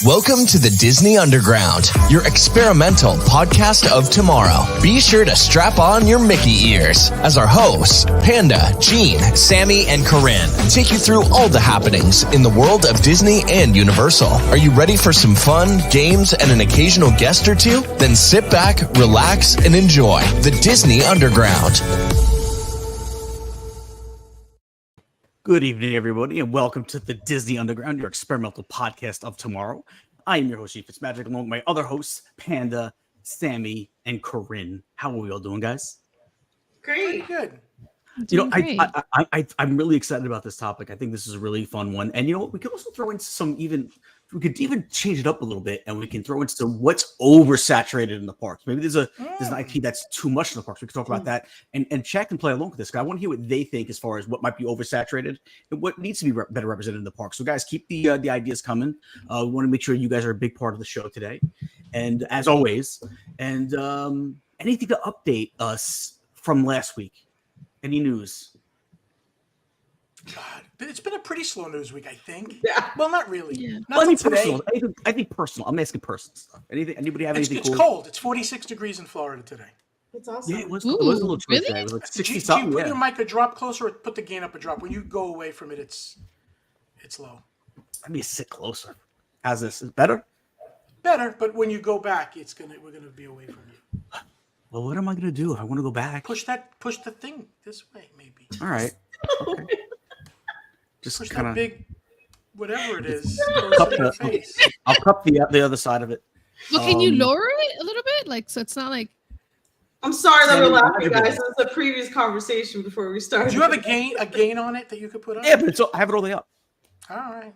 Welcome to the Disney Underground, your experimental podcast of tomorrow. Be sure to strap on your Mickey ears as our hosts, Panda, Gene, Sammy, and Corinne, take you through all the happenings in the world of Disney and Universal. Are you ready for some fun, games, and an occasional guest or two? Then sit back, relax, and enjoy the Disney Underground. Good evening, everybody, and welcome to the Disney Underground, your experimental podcast of tomorrow. I am your host, Chief Fitzmagic, along with my other hosts, Panda, Sammy, and Corinne. How are we all doing, guys? Great. Good. I'm really excited about this topic. I think this is a really fun one. And you know what? We could also throw in we could even change it up a little bit, and we can throw in some what's oversaturated in the parks. Maybe there's an IP that's too much in the parks. We can talk about that and chat and play along with this. Because I want to hear what they think as far as what might be oversaturated and what needs to be better represented in the park. So, guys, keep the ideas coming. We want to make sure you guys are a big part of the show today. And as always, anything to update us from last week? Any news? God, it's been a pretty slow news week, I think. Yeah. Well, not really. Yeah. Not today. Personal. I think personal. I'm asking personal stuff. Anybody have anything? It's cold. It's 46 degrees in Florida today. That's awesome. Yeah, it was a little chilly really? today. It was like 60 Gene, something. put your mic a drop closer or put the gain up a drop. When you go away from it, it's low. Let me sit closer. How's this? Is it better? Better, but when you go back, we're gonna be away from you. Well, what am I gonna do if I want to go back? Push the thing this way, maybe. All right. Okay. Just Push kind that of big, whatever it is. cup your face. I'll cup the other side of it. Well, can you lower it a little bit, like so it's not like? I'm sorry that we're laughing, guys. This is a previous conversation before we started. Do you have a gain on it that you could put on? Yeah, but I have it all the way up. All right.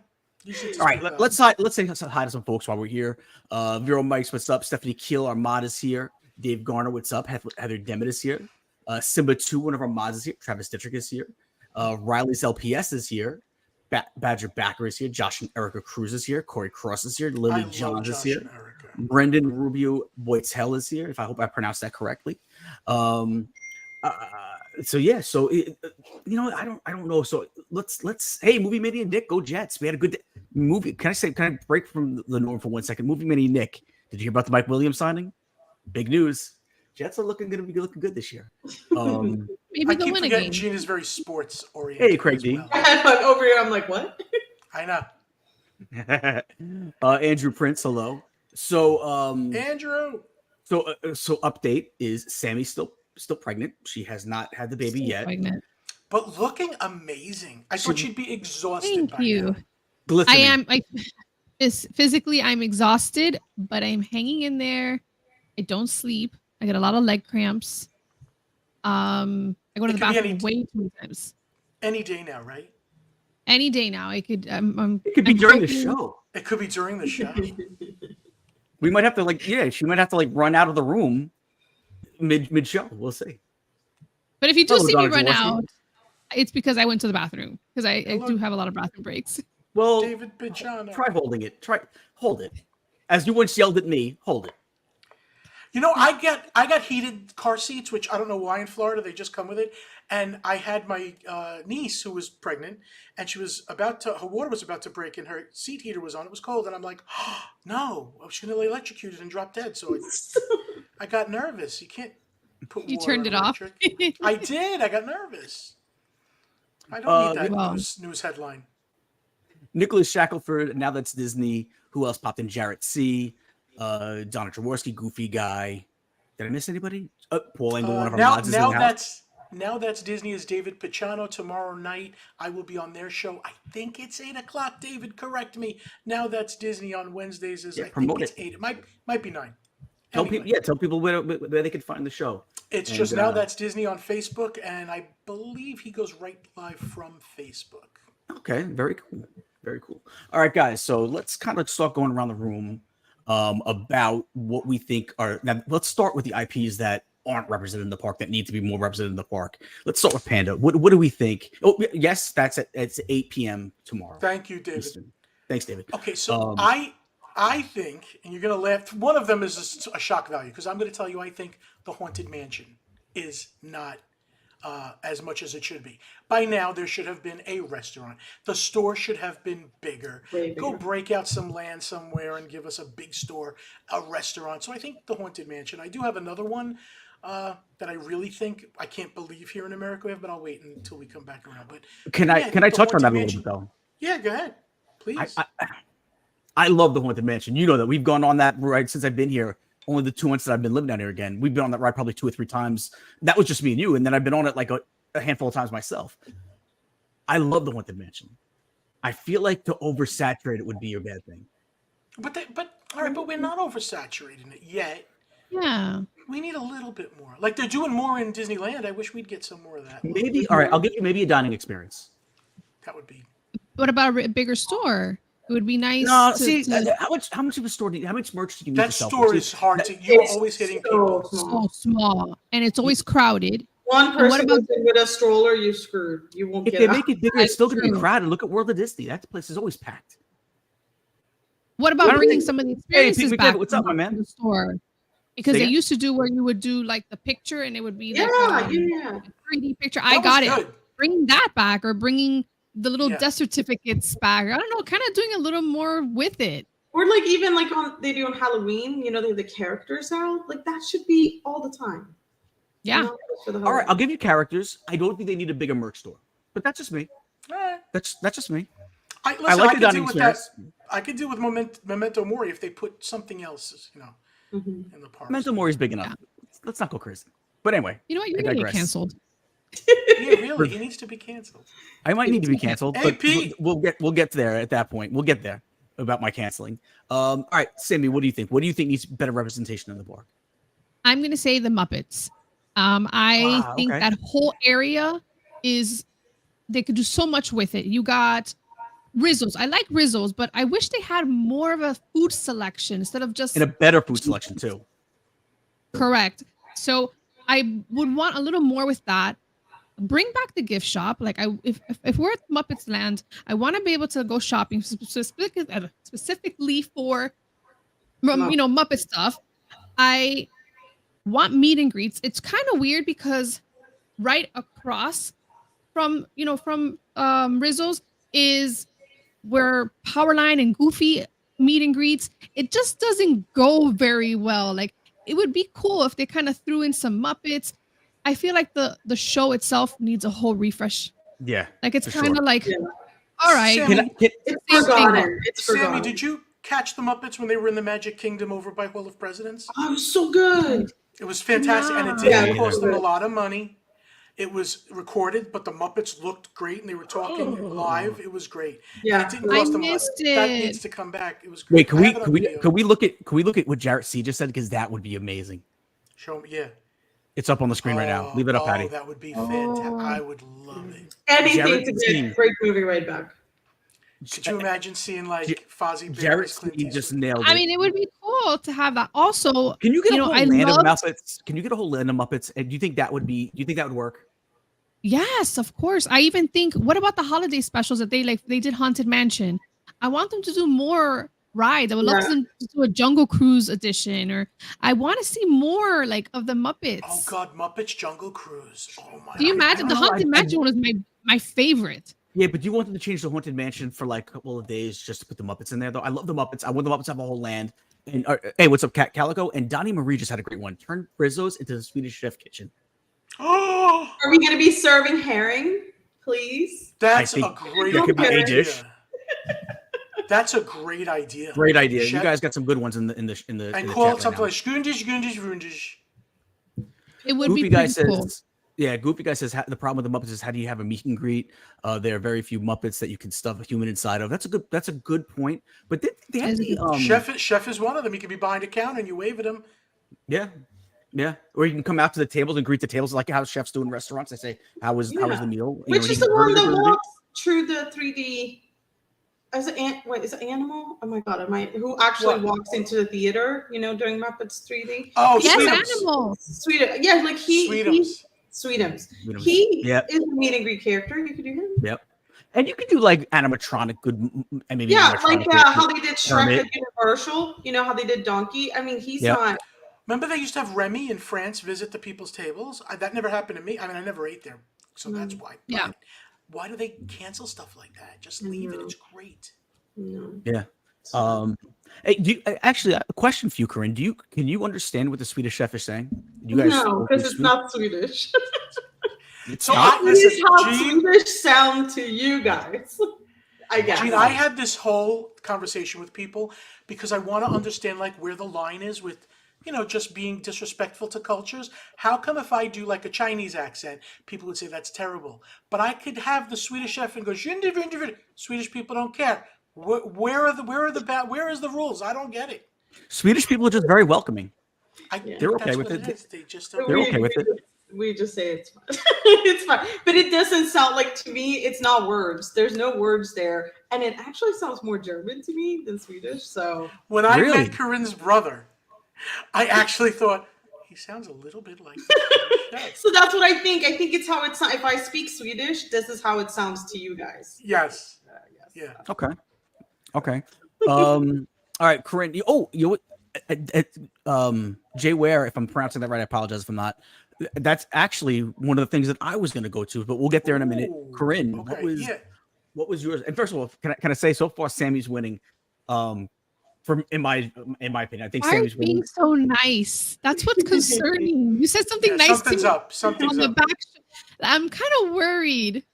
All right. Let's say hi to some folks while we're here. Vero Mikes, what's up? Stephanie Keel, our mod, is here. Dave Garner, what's up? Heather Demet is here. Simba 2, one of our mods, is here. Travis Dittrick is here. Riley's LPS is here. Badger Backer is here. Josh and Erica Cruz is here. Corey Cross is here. Lily Johns is here. Brendan Rubio Boytel is here. I hope I pronounced that correctly. I don't know. So let's hey, Movie Mini and Nick, go Jets. We had a good movie. Can I break from the norm for 1 second? Movie Mini and Nick, did you hear about the Mike Williams signing? Big news. Jets are going to be looking good this year. Maybe they'll win again. Gene is very sports oriented. Hey, Craig D. Well. Over here, I'm like, what? I know. Andrew Prince, hello. So, Andrew. So update is Sammy's still pregnant. She has not had the baby yet. Pregnant. But looking amazing. I thought she'd be exhausted. Thank you. Glistening. Physically, I'm exhausted, but I'm hanging in there. I don't sleep. I get a lot of leg cramps. I go to the bathroom way too many times. Any day now, right? Any day now. I could. It could be during the show. It could be during the show. We might have to she might have to run out of the room mid show. We'll see. But if you do see me run out, it's because I went to the bathroom because I do have a lot of bathroom breaks. Well, David Pichano. Try holding it. Hold it. As you once yelled at me, hold it. You know, I got heated car seats, which I don't know why in Florida they just come with it. And I had my niece who was pregnant, and her water was about to break, and her seat heater was on. It was cold, and I'm like, oh, no, I was going to be electrocuted and drop dead. So I got nervous. You can't put. You turned it off. I did. I got nervous. I don't need that news headline. Nicholas Shackelford. Now that's Disney. Who else popped in? Jarrett C. Donna Jaworski, Goofy Guy. Did I miss anybody? Paul Engel, one of our mods, is in the house. Now that's Disney is David Pichano. Tomorrow night I will be on their show. I think it's 8:00. David, correct me. Now that's Disney on Wednesdays. I think it's 8. It might be 9. Tell people where they can find the show. It's just Now That's Disney on Facebook, and I believe he goes right live from Facebook. Okay, very cool. Very cool. All right, guys. So let's kind of start going around the room about what we think are. Now, let's start with the IPs that aren't represented in the park that need to be more represented in the park. Let's start with Panda. What do we think? Oh, yes, it's 8 p.m. tomorrow. Thank you, David. Eastern. Thanks, David. Okay, so I think, and you're going to laugh, one of them is a shock value, because I'm going to tell you I think the Haunted Mansion is not as much as it should be. By now, there should have been a restaurant. The store should have been bigger. Way Go bigger. break out some land somewhere and give us a big store, a restaurant. So I think the Haunted Mansion. I do have another one that I really think I can't believe here in America we have, but I'll wait until we come back around. But Can yeah, I the touch on Haunted that a little Mansion- bit though? Yeah, go ahead, please. I love the Haunted Mansion. You know that we've gone on that ride since I've been here. Only the 2 months that I've been living down here again. We've been on that ride probably 2 or 3 times. That was just me and you, and then I've been on it like a handful of times myself. I love the Haunted Mansion. I feel like to oversaturate it would be a bad thing. But all right, but we're not oversaturating it yet. Yeah. We need a little bit more. Like they're doing more in Disneyland. I wish we'd get some more of that. Maybe, all right, I'll give you maybe a dining experience. That would be. What about a bigger store? It would be nice. No, to, see, to- how much of a store do you, how much merch do you need That to sell? store See, is hard to. You're always hitting people. so small, and it's always crowded. One And what person about- goes in with a stroller, you're screwed. You won't if get they out. make it bigger, it's still going to be True. crowded. Look at World of Disney. That place is always packed. What I about don't bringing think- some of the Hey, experiences Pete back? McKenna, what's up, my man? to the store? Because Say they again? used to do where you would do like the picture, and it would be like Yeah. a 3D picture. That I got was it. good. Bringing that back, or bringing the little Yeah. death certificates back. I don't know, kind of doing a little more with it. Or like even like they do on Halloween, you know, they have the characters out. Like that should be all the time. Yeah. Not just for the All right, Halloween. I'll give you characters. I don't think they need a bigger merch store, but that's just me. All right. That's just me. Listen, I like the could dining do with that. experience. I could do with Memento Mori if they put something else, Mhm. in the park. Memento Mori is big enough. Let's not go crazy. But anyway, You know what? You're I gonna get digress. canceled. Yeah, really, he needs to be canceled. I might need to be canceled, Hey, but Pete. we'll get there at that point. We'll get there about my canceling. All right, Sammy, what do you think? What do you think needs better representation in the park? I'm gonna say the Muppets. I Wow, think okay. that whole area they could do so much with it. You got Rizzles. I like Rizzles, but I wish they had more of a food selection instead of just And a better food selection too. correct. So I would want a little more with that. Bring back the gift shop. Like if we're at Muppets Land, I want to be able to go shopping specifically for Muppet stuff. I want meet and greets. It's kind of weird because right across from Rizzles is where Powerline and Goofy meet and greets. It just doesn't go very well. Like it would be cool if they kind of threw in some Muppets. I feel like the show itself needs a whole refresh. Yeah. Like it's For kind of sure. like, Yeah. all right, Sammy, It's Same thing. forgotten. It's Sammy, forgotten. did you catch the Muppets when they were in the Magic Kingdom over by Hall of Presidents? Oh, it was so good. It was fantastic, and it Yeah. didn't Yeah. cost them a lot of money. It was recorded, but the Muppets looked great, and they were talking live. It was great. Yeah. And it didn't I cost them a lot. missed That it. needs to come back. It was great. Wait, can I we have it on can we video. can we look at what Jarrett C just said, because that would be amazing. Show me? Yeah. It's up on the screen right now. Leave it up, Patty. That would be fantastic. I would love it. Anything Jared to C. get great movie right back. Could you imagine seeing like Fozzie Bear Jarrett as Clint C just Eastwood? nailed it. I mean, it would be cool to have that. Also, Can you get a know, whole I land of loved- Muppets? Can you get a whole land of Muppets? And do you think that would work? yes, of course. I even think, what about the holiday specials that they did Haunted Mansion? I want them to do more rides. I would love Yeah. them to do a Jungle Cruise edition, or I want to see more like of the Muppets. Oh God, Muppets Jungle Cruise. Oh my! Do you imagine I the don't know, Haunted Mansion one was my favorite? Yeah, but do you want them to change the Haunted Mansion for like a couple of days just to put the Muppets in there, though? I love the Muppets. I want the Muppets to have a whole land. And hey, what's up, Calico? And Donnie Marie just had a great one. Turn Rizzo's into the Swedish Chef kitchen. Oh, Are we going to be serving herring, please? that's I a think great there could be a idea. dish. That's a great idea. Great idea. You Chef- guys got some good ones in the and the call chat it something right like Skundish, Gundish, Rundish. It would Goofy be guy pretty cool. says, yeah, Goofy guy says the problem with the Muppets is how do you have a meet and greet? There are very few Muppets that you can stuff a human inside of. That's a good point. But they have That is a the good Chef is one of them. He could be behind a counter and you wave at him. yeah. Or you can come out to the tables and greet the tables like how chefs do in restaurants. They say, how was the meal? You Which know, is you the one order that the- walks through the 3D? Is it Animal? Oh my God, who actually What? walks into the theater, during Muppets 3D? Oh, Yes, Sweetums. animals. Sweet, yeah, like Sweetums. Sweetums. Sweetums. He Yep. is a meet and greet character. You could do him. Yep. And you can do like animatronic good and maybe Yeah, animatronic like good- how they did Shrek Kermit. at Universal. You know how they did Donkey. I mean, he's Yep. not. Remember they used to have Remy in France visit the people's tables? That never happened to me. I mean, I never ate there, so that's why. Yeah. But why do they cancel stuff like that? Just leave it. It's great. No. Yeah. Hey, actually a question for you, Corinne? Can you understand what the Swedish chef is saying? You guys No, because it's not Swedish. It's So not? This is listen, how Gene, Swedish sound to you guys. I guess. Gene, I had this whole conversation with people because I want to understand like where the line is with, just being disrespectful to cultures. How come if I do like a Chinese accent, people would say that's terrible, but I could have the Swedish chef and go, Swedish people don't care. Where is the rules? I don't get it. Swedish people are just very welcoming. They're okay That's with what it. is. They just don't. They're okay with it. We just say it's fine. It's fine. But it doesn't sound like, to me, it's not words. There's no words there. And it actually sounds more German to me than Swedish. So When I Really? met Corinne's brother, I actually thought he sounds a little bit like the chef. so that's what I think. I think it's how it sounds. If I speak Swedish, this is how it sounds to you guys. Yes. Yes. Yeah. Okay. All right, Corinne. Jay Ware, if I'm pronouncing that right, I apologize if I'm not. That's actually one of the things that I was going to go to, but we'll get there in a minute. Ooh, Corinne, okay, what was yours? And first of all, can I say so far Sammy's winning? From in my opinion, I think Why are you Sammy's winning. being so nice? That's what's concerning. You said something nice Something's to me up. Something's on the up. back. I'm kind of worried.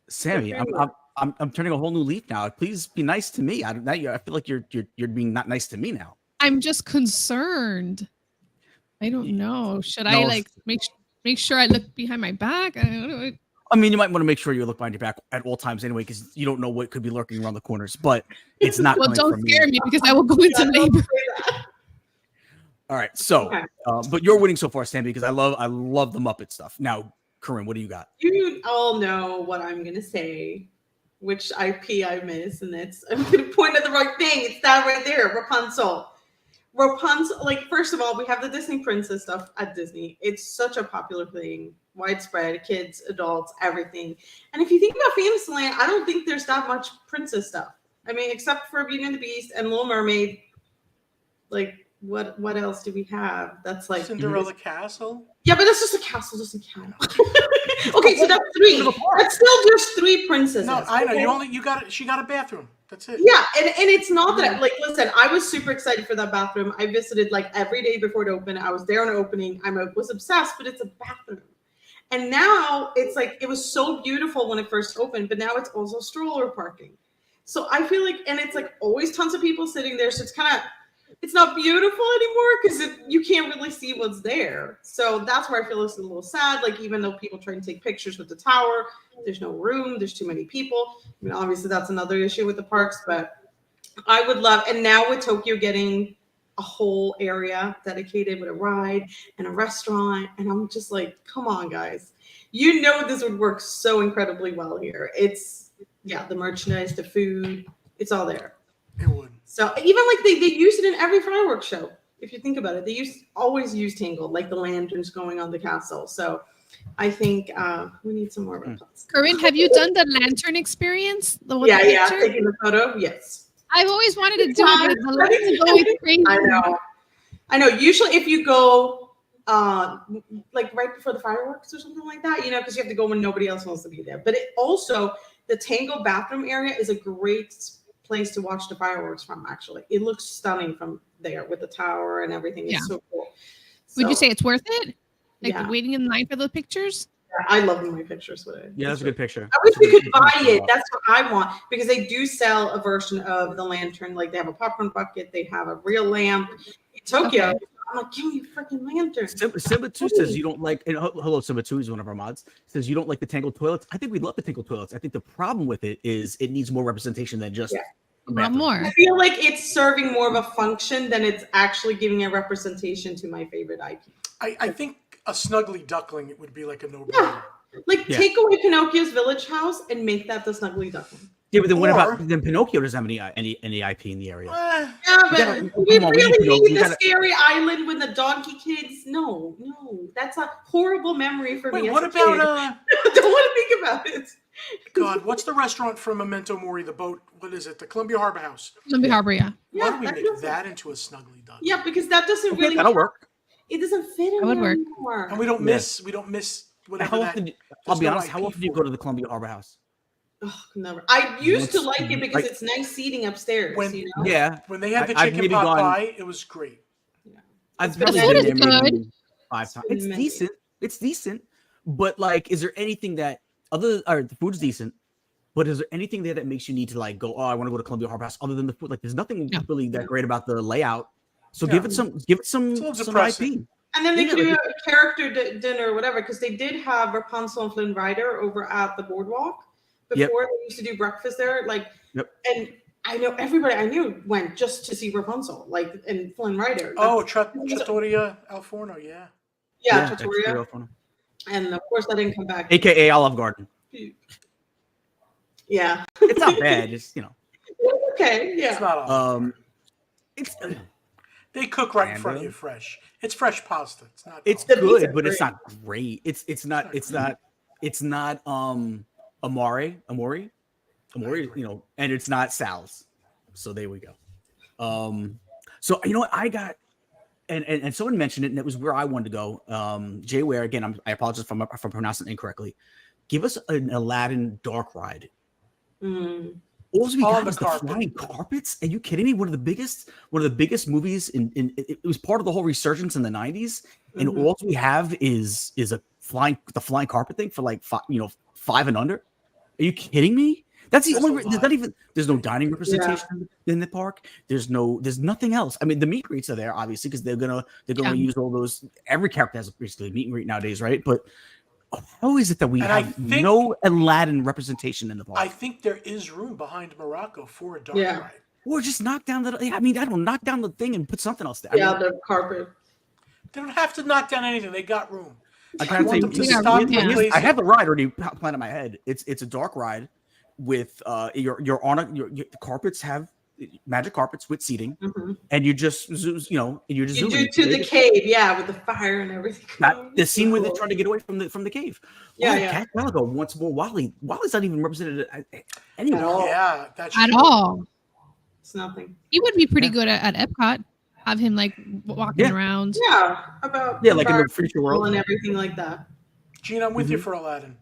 Sammy, I'm turning a whole new leaf now. Please be nice to me. I feel like you're being not nice to me now. I'm just concerned. I don't know. Should I No, like make sure I look behind my back? I mean, you might want to make sure you look behind your back at all times anyway, because you don't know what could be lurking around the corners. But it's not. Well, coming don't from scare me because I will go into labor. All right, so, Okay. But you're winning so far, Sammy, because I love the Muppet stuff. Now, Corinne, what do you got? You all know what I'm going to say, which IP I miss, and I'm going to point at the right thing. It's that right there, Rapunzel. Rapunzel, like, first of all, we have the Disney princess stuff at Disney. It's such a popular thing, widespread, kids, adults, everything. And if you think about Fantasyland, I don't think there's that much princess stuff. I mean, except for Beauty and the Beast and Little Mermaid. Like, what else do we have? That's like Cinderella Castle. Yeah, but that's just a castle, doesn't count. Okay, so that's three. That's still just three princesses. No, I know. Okay? She got a bathroom. That's it. Yeah, and it's not that, like, listen, I was super excited for that bathroom. I visited like every day before it opened. I was there on opening. I was obsessed, but it's a bathroom. And now it's like, it was so beautiful when it first opened, but now it's also stroller parking. So I feel like, and it's like always tons of people sitting there. So it's kind of, it's not beautiful anymore because you can't really see what's there. So that's where I feel it's a little sad. Like, even though people try and take pictures with the tower, there's no room. There's too many people. I mean, obviously that's another issue with the parks, but I would love, and now with Tokyo getting a whole area dedicated with a ride and a restaurant, and I'm just like, come on, guys. You know this would work so incredibly well here. It's, yeah, the merchandise, the food, it's all there. It would. So even like they use it in every fireworks show. If you think about it, they always use Tangled, like the lanterns going on the castle. So I think we need some more replies. Corinne, have you done the lantern experience? The one Yeah, picture? taking the photo. Yes. I've always wanted to do it. The lights are going crazy. I know. Usually, if you go like right before the fireworks or something like that, because you have to go when nobody else wants to be there. But it also, the Tangled bathroom area is a great place to watch the fireworks from. Actually, it looks stunning from there with the tower and everything. It's so cool. Would you say it's worth it? Like Yeah. waiting in line for the pictures? I love my pictures with it. Yeah, that's a good picture. I wish we could buy it. That's what I want, because they do sell a version of the lantern. Like, they have a popcorn bucket, they have a real lamp. In Tokyo, Okay. I'm like, give me a freaking lantern. Simba 2 says you don't like, and hello, Simba 2 is one of our mods, says you don't like the Tangled toilets. I think we'd love the Tangled toilets. I think the problem with it is it needs more representation than just a Not bathroom. more. I feel like it's serving more of a function than it's actually giving a representation to my favorite IP. I think a snuggly duckling, it would be like a no-brainer. Yeah. Like, Yeah. take away Pinocchio's village house and make that the Snuggly Duckling. Yeah, but then what Or- about, then Pinocchio doesn't have any IP in the area. Eh, Yeah, but gotta- we come on, we really need to know- need we the gotta- scary island with the donkey kids. No, that's a horrible memory for me. wait, as what a about kid. I don't want to think about it. God? What's the restaurant from Memento Mori? The boat. What is it? The Columbia Harbor House. Columbia Harbor, yeah. Why don't we that make doesn't- that into a snuggly duck? Yeah, because that doesn't Okay, really. that'll work. It doesn't fit in That would there work. anymore. And we don't Yeah. miss And whatever how that. often? I'll be no honest. How IP often do you for go it. to the Columbia Harbor House? Ugh, never. I used to Once- like it because like- it's nice seating upstairs. When- You know. Yeah, When they had the I've chicken maybe pot gone- pie, it was great. I've The probably food been is there maybe good. 5 times. been It's amazing. decent. It's decent. But like, is there anything that the food's decent? But is there anything there that makes you need to like go? Oh, I want to go to Columbia Harbor House. Other than the food, like, there's nothing Yeah. really that great about the layout. So Yeah. give it some It's a little some depressing. IP. And then they Yeah, could do like- a character dinner or whatever, because they did have Rapunzel and Flynn Rider over at the boardwalk Yep. before. They used to do breakfast there, like, Yep. and I know everybody I knew went just to see Rapunzel, like, and Flynn Rider. Oh, Trattoria Al Forno, yeah. yeah, that's Trattoria. real fun. And of course, that didn't come back. AKA Olive Garden. Yeah. It's not bad. It's Okay. Yeah. It's not all. it's They cook right in front of Panda. you, fresh. It's fresh pasta. It's not. it's The pizza good, but it's great. not great. It's not Amore, you know, and it's not Sal's. So there we go. So you know what I got, and someone mentioned it, and it was where I wanted to go. Jay Ware, again, I apologize if I'm pronouncing it incorrectly. Give us an Aladdin dark ride. Mm. All we On got the was the carpet. flying carpets. Are you kidding me? One of the biggest movies in it was part of the whole resurgence in the 90s. And Mhm. all we have is the flying carpet thing for like 5 and under. Are you kidding me? That's the That's only a there's lot. not even there's no dining representation in the park. There's nothing else. I mean, the meet and greets are there obviously because they're gonna Yeah. use all those. Every character has basically a meet and greet nowadays, right? But how is it that we And I have think- no Aladdin representation in the park? I think there is room behind Morocco for a dark Yeah. ride. Or just knock down the. I mean, I don't knock down the thing and put something else there. I Yeah, mean, the carpet. They don't have to knock down anything. They got room. I I can't want tell them to you. Yeah, stop yeah. replacing. I have the ride already planned in my head. It's a dark ride with you're on your carpets have magic carpets with seating, Mhm. and you just you're just You zooming. do to the cave, yeah, with the fire and everything. Not the scene where they're trying to get away from the cave. Yeah, Oh, yeah. Cat Calico wants more Wally. Wally's not even represented anywhere. At all. Yeah, that's At true. all. It's nothing. He would be pretty Yeah. good at Epcot. Have him like walking Yeah. around. Yeah, about Yeah, like in the environmental future world. and everything like that. Gene, I'm with you Mhm. for Aladdin.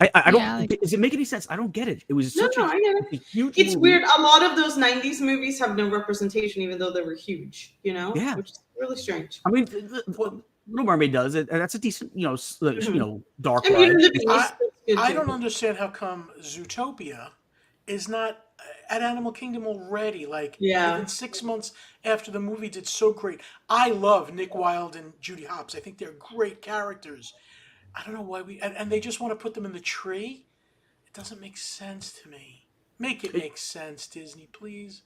I don't. Yeah, like- Does it make any sense? I don't get it. It was No, such no, I get it. a huge. It's movie. weird. A lot of those '90s movies have no representation, even though they were huge. You know, Yeah. which is really strange. I mean, Little Mermaid does it, and that's a decent, dark And Beauty ride. and the Beast. that's good I too. don't understand how come Zootopia is not at Animal Kingdom already. Like, Yeah. even 6 months after the movie did so great. I love Nick Wilde and Judy Hopps. I think they're great characters. I don't know why and they just want to put them in the tree. It doesn't make sense to me. Make it make sense, Disney, please.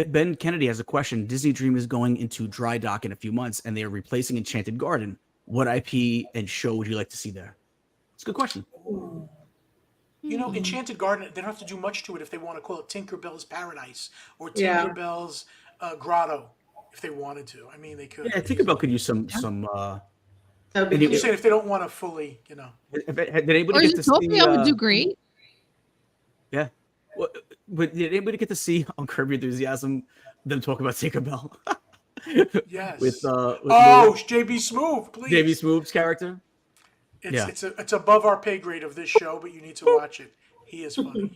Ben Kennedy has a question. Disney Dream is going into dry dock in a few months, and they are replacing Enchanted Garden. What IP and show would you like to see there? It's a good question. You know, Enchanted Garden, they don't have to do much to it if they want to call it Tinkerbell's Paradise or Yeah. Tinkerbell's Grotto if they wanted to. I mean, they could. Yeah, Tinkerbell could use some. That would be and you- I'm cute. saying if they don't want to fully, Did anybody Or get to see? Zootopia would do great. Yeah. But did anybody get to see on Curb Your Enthusiasm them talk about Tinkerbell? Yes. with Oh, JB Smoove, please. J.B. Smoove's character. It's, yeah. it's above our pay grade of this show, but you need to watch it. He is funny.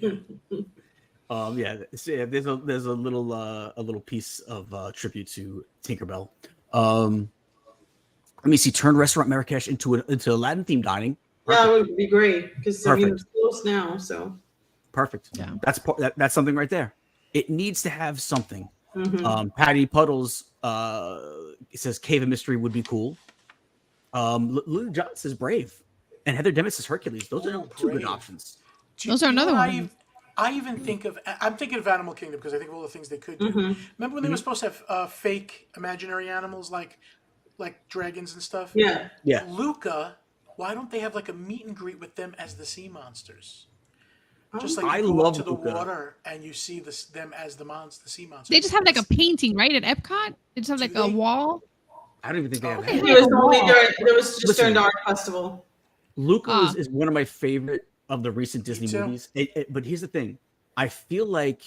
Yeah. There's a little piece of tribute to Tinkerbell. Let me see. Turn Restaurant Marrakesh into Aladdin themed dining. Yeah, that would be great because I mean Perfect. it's close now. So Perfect. Yeah. That's something right there. It needs to have something. mhm. Patty Puddles says Cave of Mystery would be cool. Lily John says Brave, and Heather Demis says Hercules. Those are Ooh, two good Brave. options. Those are another what one. I even think of, I'm thinking of Animal Kingdom because I think of all the things they could do. Mhm. Remember when they were supposed to have fake imaginary animals like dragons and stuff? Yeah. Yeah. Luca, why don't they have like a meet and greet with them as the sea monsters? Just Oh. like I you go love up to the Luca. water and you see them as the sea monsters. They just have like a painting, right? At Epcot, they just have like Do a they? wall. I don't even think they have Okay. that. It was only during, there was just Listen. during the art festival. Luca Ah. is one of my favorite of the recent Disney too. movies. But here's the thing. I feel like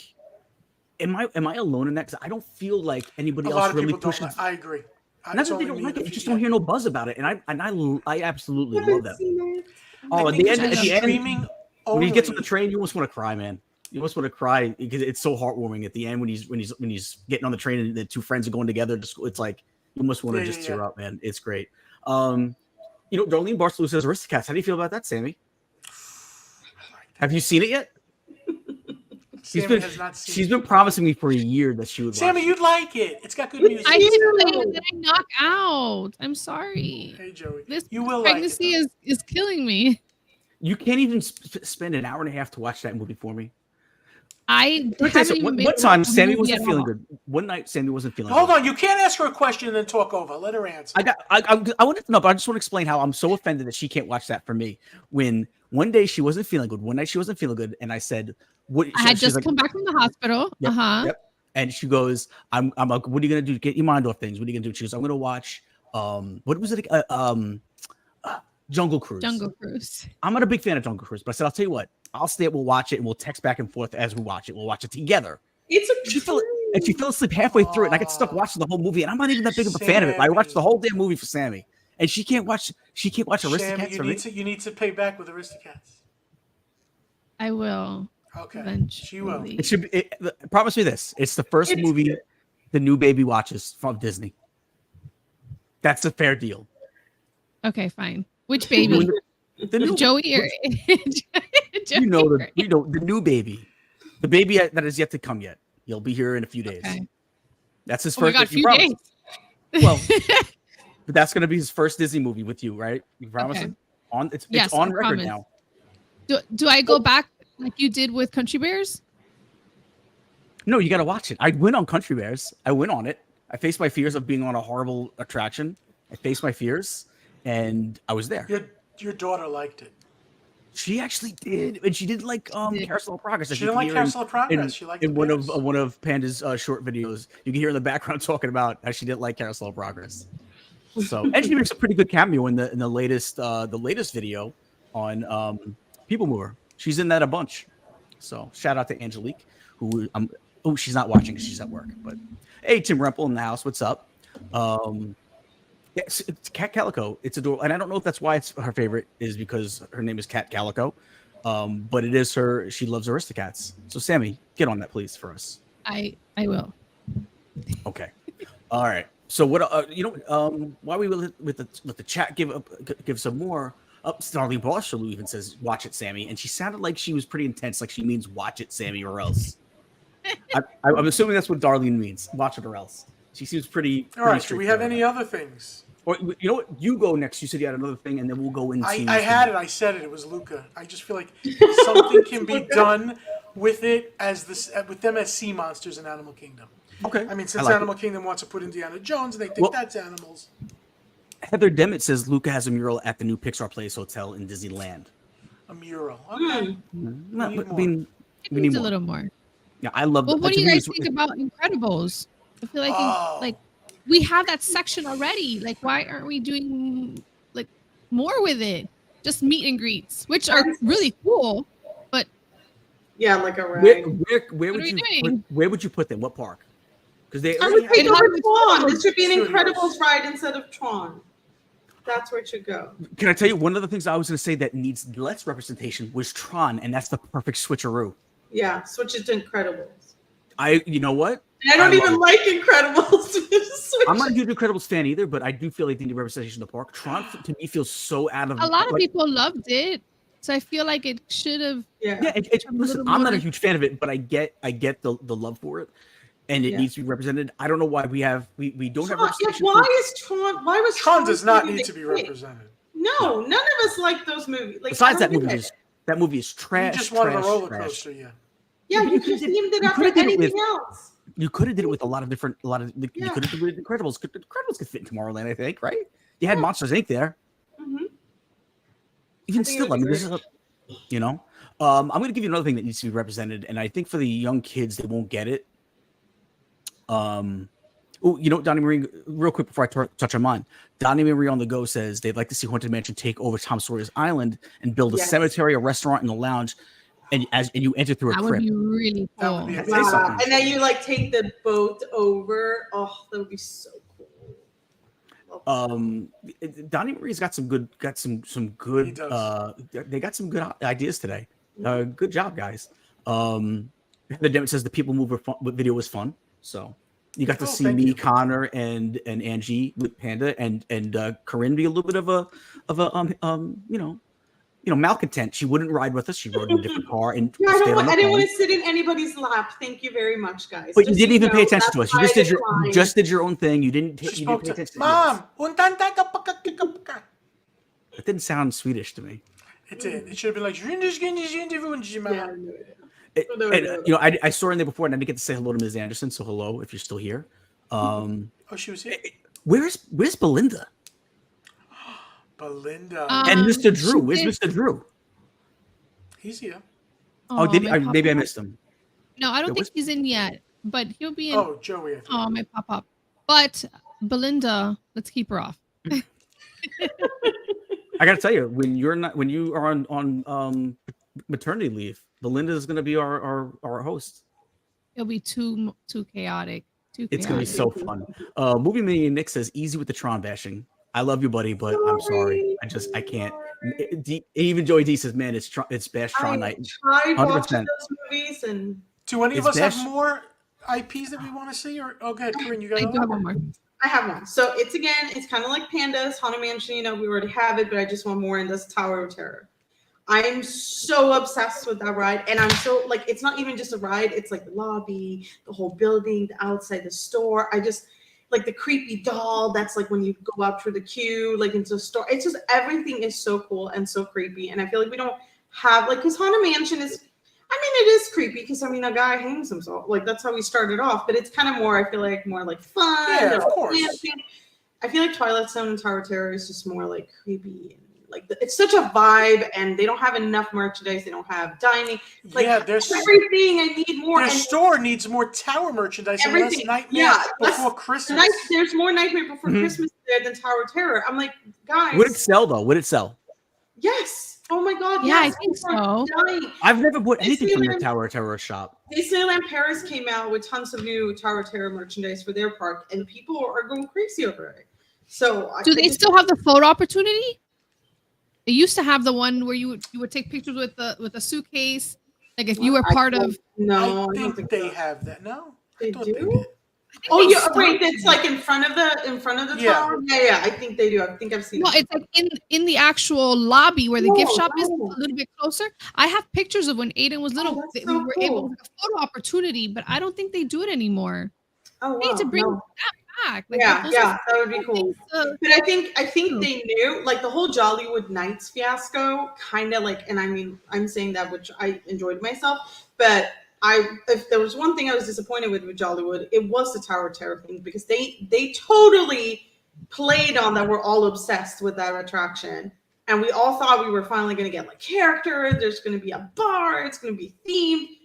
am I alone in that? Because I don't feel like anybody A else lot of really people pushes. don't. I agree. Not that they don't like it, you just don't hear no buzz about it, and I absolutely love that. Oh, at the end, streaming when he gets on the only. train, you almost want to cry, man. You almost want to cry because it's so heartwarming at the end when he's getting on the train and the two friends are going together to school. It's like you almost want to just tear up, man. It's great. Darlene Barcelou says Aristocats. How do you feel about that, Sammy? Have you seen it yet? Sammy has not seen She's it. been promising me for a year that she would. Sammy, watch you'd like it. It's got good music. I do, and then I knock out. I'm sorry. Hey, Joey. This You will pregnancy like it, is killing me. You can't even spend an hour and a half to watch that movie for me. I haven't even made one time, a Sammy movie wasn't at feeling all. good. One night, Sammy wasn't feeling Hold good. on. You can't ask her a question and then talk over. Let her answer. I wanted to know, but I just want to explain how I'm so offended that she can't watch that for me. When one day she wasn't feeling good, one night she wasn't feeling good, and I said, "What?" I had just come back from the hospital. Yep, yep. And she goes, I'm like, "What are you gonna do to get your mind off things? What are you gonna do?" She goes, "I'm gonna watch what was it? Jungle Cruise." Jungle Cruise. I'm not a big fan of Jungle Cruise, but I said, I'll tell you what, I'll stay up, we'll watch it, and we'll text back and forth as we watch it. We'll watch it together. She fell asleep halfway through it, and I get stuck watching the whole movie, and I'm not even that big of a fan of it. I watched the whole damn movie for Sammy, and she can't watch Aristocats for me. You need to pay back with Aristocats. I will. Okay. Eventually. She will. It should be. Promise me this: it's the first movie the new baby watches from Disney. That's a fair deal. Okay, fine. Which baby? The new, Joey or you know the new baby, the baby that is yet to come yet. He'll be here in a few days. Okay. That's his Oh my first. God, few days. Well, but that's going to be his first Disney movie with you, right? You promise Okay. him? It's Yes, on I record promise. now. Do I go back like you did with Country Bears? No, you got to watch it. I went on Country Bears. I went on it. I faced my fears of being on a horrible attraction. I faced my fears, and I was there. Your daughter liked it. She actually did, and she did like Carousel of Progress. She didn't like Carousel of Progress. She liked in the one Bears. of Panda's short videos. You can hear in the background talking about how she didn't like Carousel of Progress. So, and she makes a pretty good cameo in the latest video on People Mover. She's in that a bunch. So shout out to Angelique, who she's not watching because she's at work. But hey, Tim Rempel in the house. What's up? Yes, it's Cat Calico. It's adorable, and I don't know if that's why it's her favorite is because her name is Cat Calico, but it is her. She loves Aristocats. So Sammy, get on that, please, for us. I will. Okay, all right. So what? While we will with the chat, give some more. Starling Barcelou even says, "Watch it, Sammy," and she sounded like she was pretty intense, like she means "watch it, Sammy," or else. I'm assuming that's what Darlene means. Watch it or else. She seems pretty. All right. Do we have any other things? Or you know what? You go next. You said you had another thing, and then we'll go into. I had it. I said it. It was Luca. I just feel like something can be done with it with them as sea monsters in Animal Kingdom. Okay. I mean, since Animal Kingdom wants to put Indiana Jones, and they think that's animals. Heather Demmett says Luca has a mural at the new Pixar Place Hotel in Disneyland. A mural. Okay. We It needs a little more. Yeah, I love. Well, what do you guys think about Incredibles? I feel like we have that section already. Like, why aren't we doing like more with it? Just meet and greets, which are really cool. But yeah, like a ride. Where would you put them? What park? Because they. I would take over Tron. This should be an Incredibles ride instead of Tron. That's where it should go. Can I tell you one of the things I was going to say that needs less representation was Tron, and that's the perfect switcheroo. Yeah, switch it to Incredibles. You know what? And I don't even like Incredibles. I'm not a huge Incredibles fan either, but I do feel like they need representation in the park. Tron to me feels so out of. A lot of people loved it, so I feel like it should have. Yeah. Listen, I'm not a huge fan of it, but I get the love for it, and it needs to be represented. I don't know why we don't have representation. Why was Tron does not need to be represented? No, none of us like those movies. Like, besides that movie is trash. You just wanted a roller coaster, Yeah, you could have themed it after anything else. You could have did it with you could have did it with Incredibles. Incredibles could fit in Tomorrowland, I think, right? You had Monsters Inc. there. Mm-hmm. Even still, I mean, this is I'm going to give you another thing that needs to be represented, and I think for the young kids, they won't get it. Donnie Marie, real quick before I touch on mine, Donnie Marie on the Go says they'd like to see Haunted Mansion take over Tom Sawyer's Island and build a cemetery, a restaurant, and a lounge. And you enter through a crypt. That would be really cool. And then you take the boat over. Oh, that would be so cool. Donnie Marie's got some good. He does. They got some good ideas today. Good job, guys. The Demon says the People Mover video was fun. So you got to see thank me, you. Connor, and Angie with Panda, and Corinne be a little bit of a malcontent. She wouldn't ride with us. She rode in a different car and Yeah, stayed on the I didn't phone. want to sit in anybody's lap. Thank you very much, guys. But you Just didn't so even know, pay attention to us. You that's you just did your own thing. You didn't. She You didn't spoke pay to attention to us. Mom. That didn't sound Swedish to me. It did. It should have been like. I saw her in there before, and I didn't get to say hello to Ms. Anderson. So hello, if you're still here. Oh, she was here. Where's Belinda Belinda. and Mr. Drew? she Where's did- Mr. Drew? He's here. Maybe I missed him. No, I don't It think was- he's in yet, but he'll be in. Oh, Joey. I think. My pop up. But Belinda, let's keep her off. I gotta tell you, when you are on maternity leave, Belinda is gonna be our host. It'll be too chaotic. It's gonna be so fun. Movie Minion Nick says easy with the Tron bashing. I love you, buddy, but I'm sorry. I can't. Even Joey D says, man, it's bash Tron night. I tried watching 100%. those movies and Do any of It's us have Bash- more IPs that we want to see? Or go ahead, Corinne. You got I do have one? one more. I have one. So it's kind of like Pandas, Haunted Mansion. We already have it, but I just want more. And that's Tower of Terror. I am so obsessed with that ride, and I'm so like it's not even just a ride. It's like the lobby, the whole building, the outside, the store. I just like the creepy doll. That's like when you go out through the queue, like into a store. It's just everything is so cool and so creepy. And I feel like we don't have like because Haunted Mansion is. I mean, it is creepy because a guy hangs himself. Like that's how we started off, but it's kind of more. I feel like more like fun. Yeah, of or course. dancing. I feel like Twilight Zone and Tower of Terror is just more like creepy and like it's such a vibe, and they don't have enough merchandise. They don't have dining. Like there's everything. I need more. Their And store needs more tower merchandise and less everything. Nightmare Yeah, Before Christmas. there's more Nightmare Before Mhm. Christmas there than Tower of Terror. I'm like, guys. Would it sell though? Would it sell? Yes. Oh my God. Yeah, yes. I think People are so. dying. I've never bought anything from the Disneyland- Tower of Terror shop. Disneyland Paris came out with tons of new Tower of Terror merchandise for their park, and people are going crazy over it. So, Do they still have the photo opportunity? They used to have the one where you would take pictures with the suitcase, like if you were part of. No, I don't think they so. have that. No, They thought do? did. Oh they yeah, stopped right. it. That's like in front of the Yeah. tower. Yeah. I think they do. I think I've seen. No, it. it's like in the actual lobby where the gift No, shop is a no. little bit closer. I have pictures of when Aiden was little. that's that so we were able cool. to a photo opportunity, but I don't think they do it anymore. Oh They need wow. to bring no. that back. Like, Yeah, those yeah, are that would be cool cool. things to- But I think they knew like the whole Jollywood Nights fiasco, kind of like, and I mean, I'm saying that which I enjoyed myself, but if there was one thing I was disappointed with Jollywood, it was the Tower of Terror thing because they totally played on that we're all obsessed with that attraction, and we all thought we were finally going to get like characters. There's going to be a bar. It's going to be themed,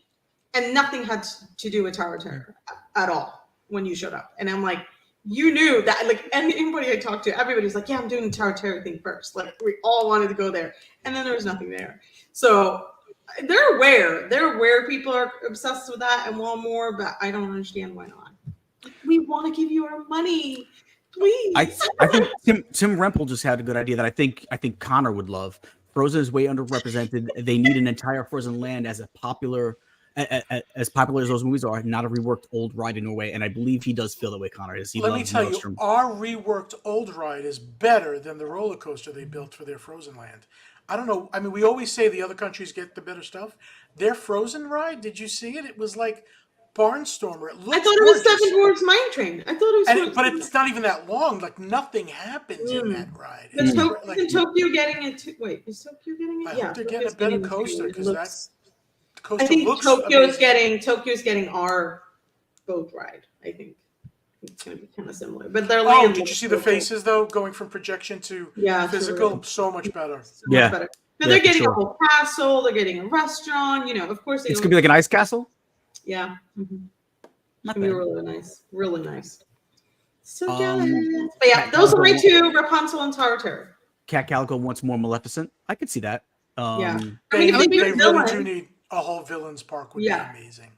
and nothing had to do with Tower of Terror at all when you showed up. And I'm like, you knew that, like anybody I talked to, everybody's like, yeah, I'm doing the Tower of Terror thing first. Like we all wanted to go there, and then there was nothing there. So they're aware people are obsessed with that and want more, but I don't understand why not. We want to give you our money, please. I think Tim Rempel just had a good idea that I think Connor would love. Frozen is way underrepresented. They need an entire Frozen land as popular as those movies are, not a reworked old ride in a way. And I believe he does feel that way, Connor. Is he? Let me loves tell you, Maelstrom. our reworked old ride is better than the roller coaster they built for their Frozen land. I don't know. I mean, we always say the other countries get the better stuff. Their Frozen ride, did you see it? It was like Barnstormer. It looked I thought it was gorgeous. Seven Dwarfs Mine Train. I thought it was. But it's not even that long. Like nothing happens in that ride. But It's Isn't Tokyo getting it too? Wait, is Tokyo getting it? I Yeah, hope they're getting a Tokyo's better it coaster too. because It that looks- coaster I think looks Tokyo's amazing. getting our boat ride. I think it's going to be kind of similar, but their Oh, land. did you looks see so the faces though, going from projection to Yeah, physical? totally. So much better. So much Yeah. better. But Yeah, they're for getting sure. a whole castle. They're getting a restaurant. Of course. It's gonna be like an ice castle. Yeah. Mm-hmm. Not It's gonna be bad. really nice. Really nice. So Um, jealous. But yeah, those are my two: Rapunzel and Tower of Terror. Cat Calico wants more Maleficent. I could see that. Yeah. They, I mean, if they they do really villain- do need a whole villains park. Would Yeah. be amazing.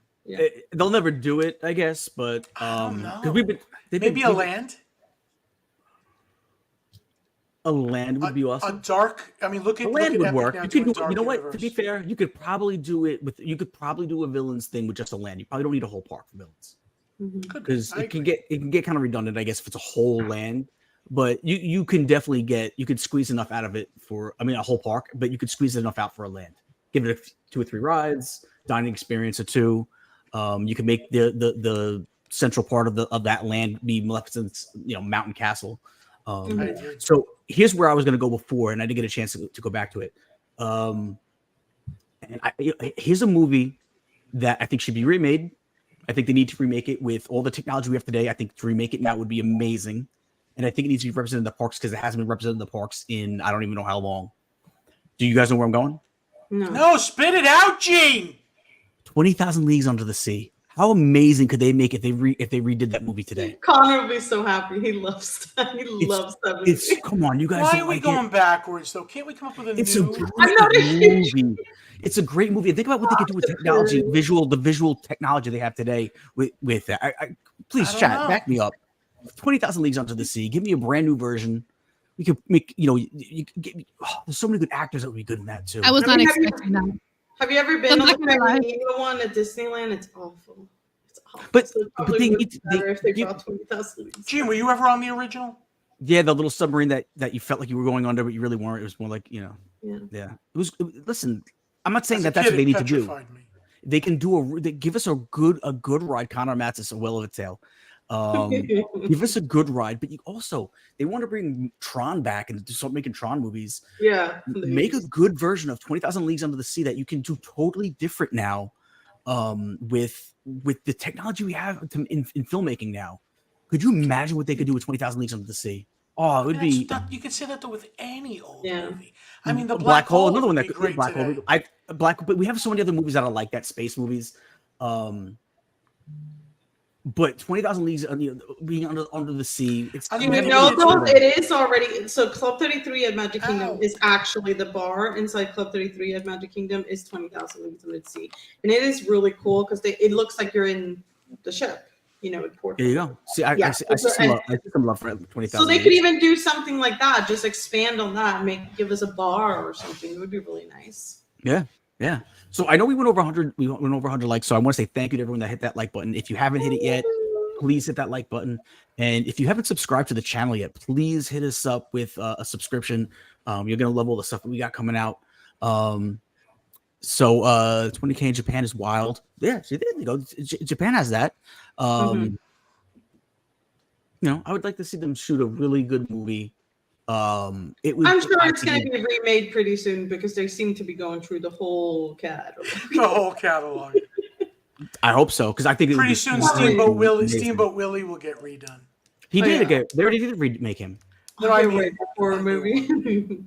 They'll never do it, I guess. But I don't know. because they've Maybe a land. A land would be awesome. A dark. I mean, look at A land would Epic work. now You could doing do. dark You know what? universe. To be fair, you could probably do it with. You could probably do a villains thing with just a land. You probably don't need a whole park for villains because it can get kind of redundant, I guess, if it's a whole land. But you can definitely you could squeeze enough out of it for. I mean, a whole park, but you could squeeze enough out for a land. Give it 2 or 3 rides, dining experience or 2. You can make the central part of that land be Maleficent's, mountain castle. So here's where I was going to go before, and I didn't get a chance to go back to it. Here's a movie that I think should be remade. I think they need to remake it with all the technology we have today. I think to remake it now would be amazing. And I think it needs to be represented in the parks because it hasn't been represented in the parks in I don't even know how long. Do you guys know where I'm going? No, spit it out, Gene. 20,000 Leagues Under the Sea. How amazing could they make it if they redid that movie today? Connor would be so happy. He loves that. Loves that movie. Come on, you guys. Why are we going backwards though? Can't we come up with a new? It's a great movie. It's a great movie. And think about what they could do with technology, the visual technology they have today with that. Please, chat, back me up. 20,000 Leagues Under the Sea. Give me a brand new version. We could make, there's so many good actors that would be good in that too. I was not expecting that. Have you ever been on the Magneto one at Disneyland? It's awful. It's awful. But they need to if they brought 20,000 Leagues. Gene, were you ever on the original? Yeah, the little submarine that you felt like you were going under, but you really weren't. It was more like, Yeah. It was. Listen, I'm not saying that's what they need to do. They can they give us a good ride. Connor Matz is a whale of a tale. Give us a good ride, but they want to bring Tron back and start making Tron movies. Yeah, make a good version of 20,000 Leagues Under the Sea that you can do totally different now, with the technology we have in filmmaking now. Could you imagine what they could do with 20,000 Leagues Under the Sea? Oh, it would be. You could say that though with any old movie. I mean, the Black Hole, another one that could could be Black Hole. But we have so many other movies that are like that, space movies. But 20,000 Leagues being under the sea. It is already. So Club 33 at Magic Kingdom is actually the bar inside Club 33 at Magic Kingdom is 20,000 Leagues Under the Sea, and it is really cool because it looks like you're in the ship. In Port. There you go. See, I see some love for 20,000. So they could even do something like that. Just expand on that and give us a bar or something. It would be really nice. Yeah. So I know we went over 100. We went over 100 likes. So I want to say thank you to everyone that hit that like button. If you haven't hit it yet, please hit that like button. And if you haven't subscribed to the channel yet, please hit us up with a subscription. You're gonna love all the stuff that we got coming out. So 20K in Japan is wild. Yeah, see, there you go. Japan has that. I would like to see them shoot a really good movie. I'm sure it's going to be remade pretty soon because they seem to be going through the whole catalog. The whole catalog. I hope so because I think pretty soon Steamboat Willie will get redone. They already did remake him. No, I mean horror movie.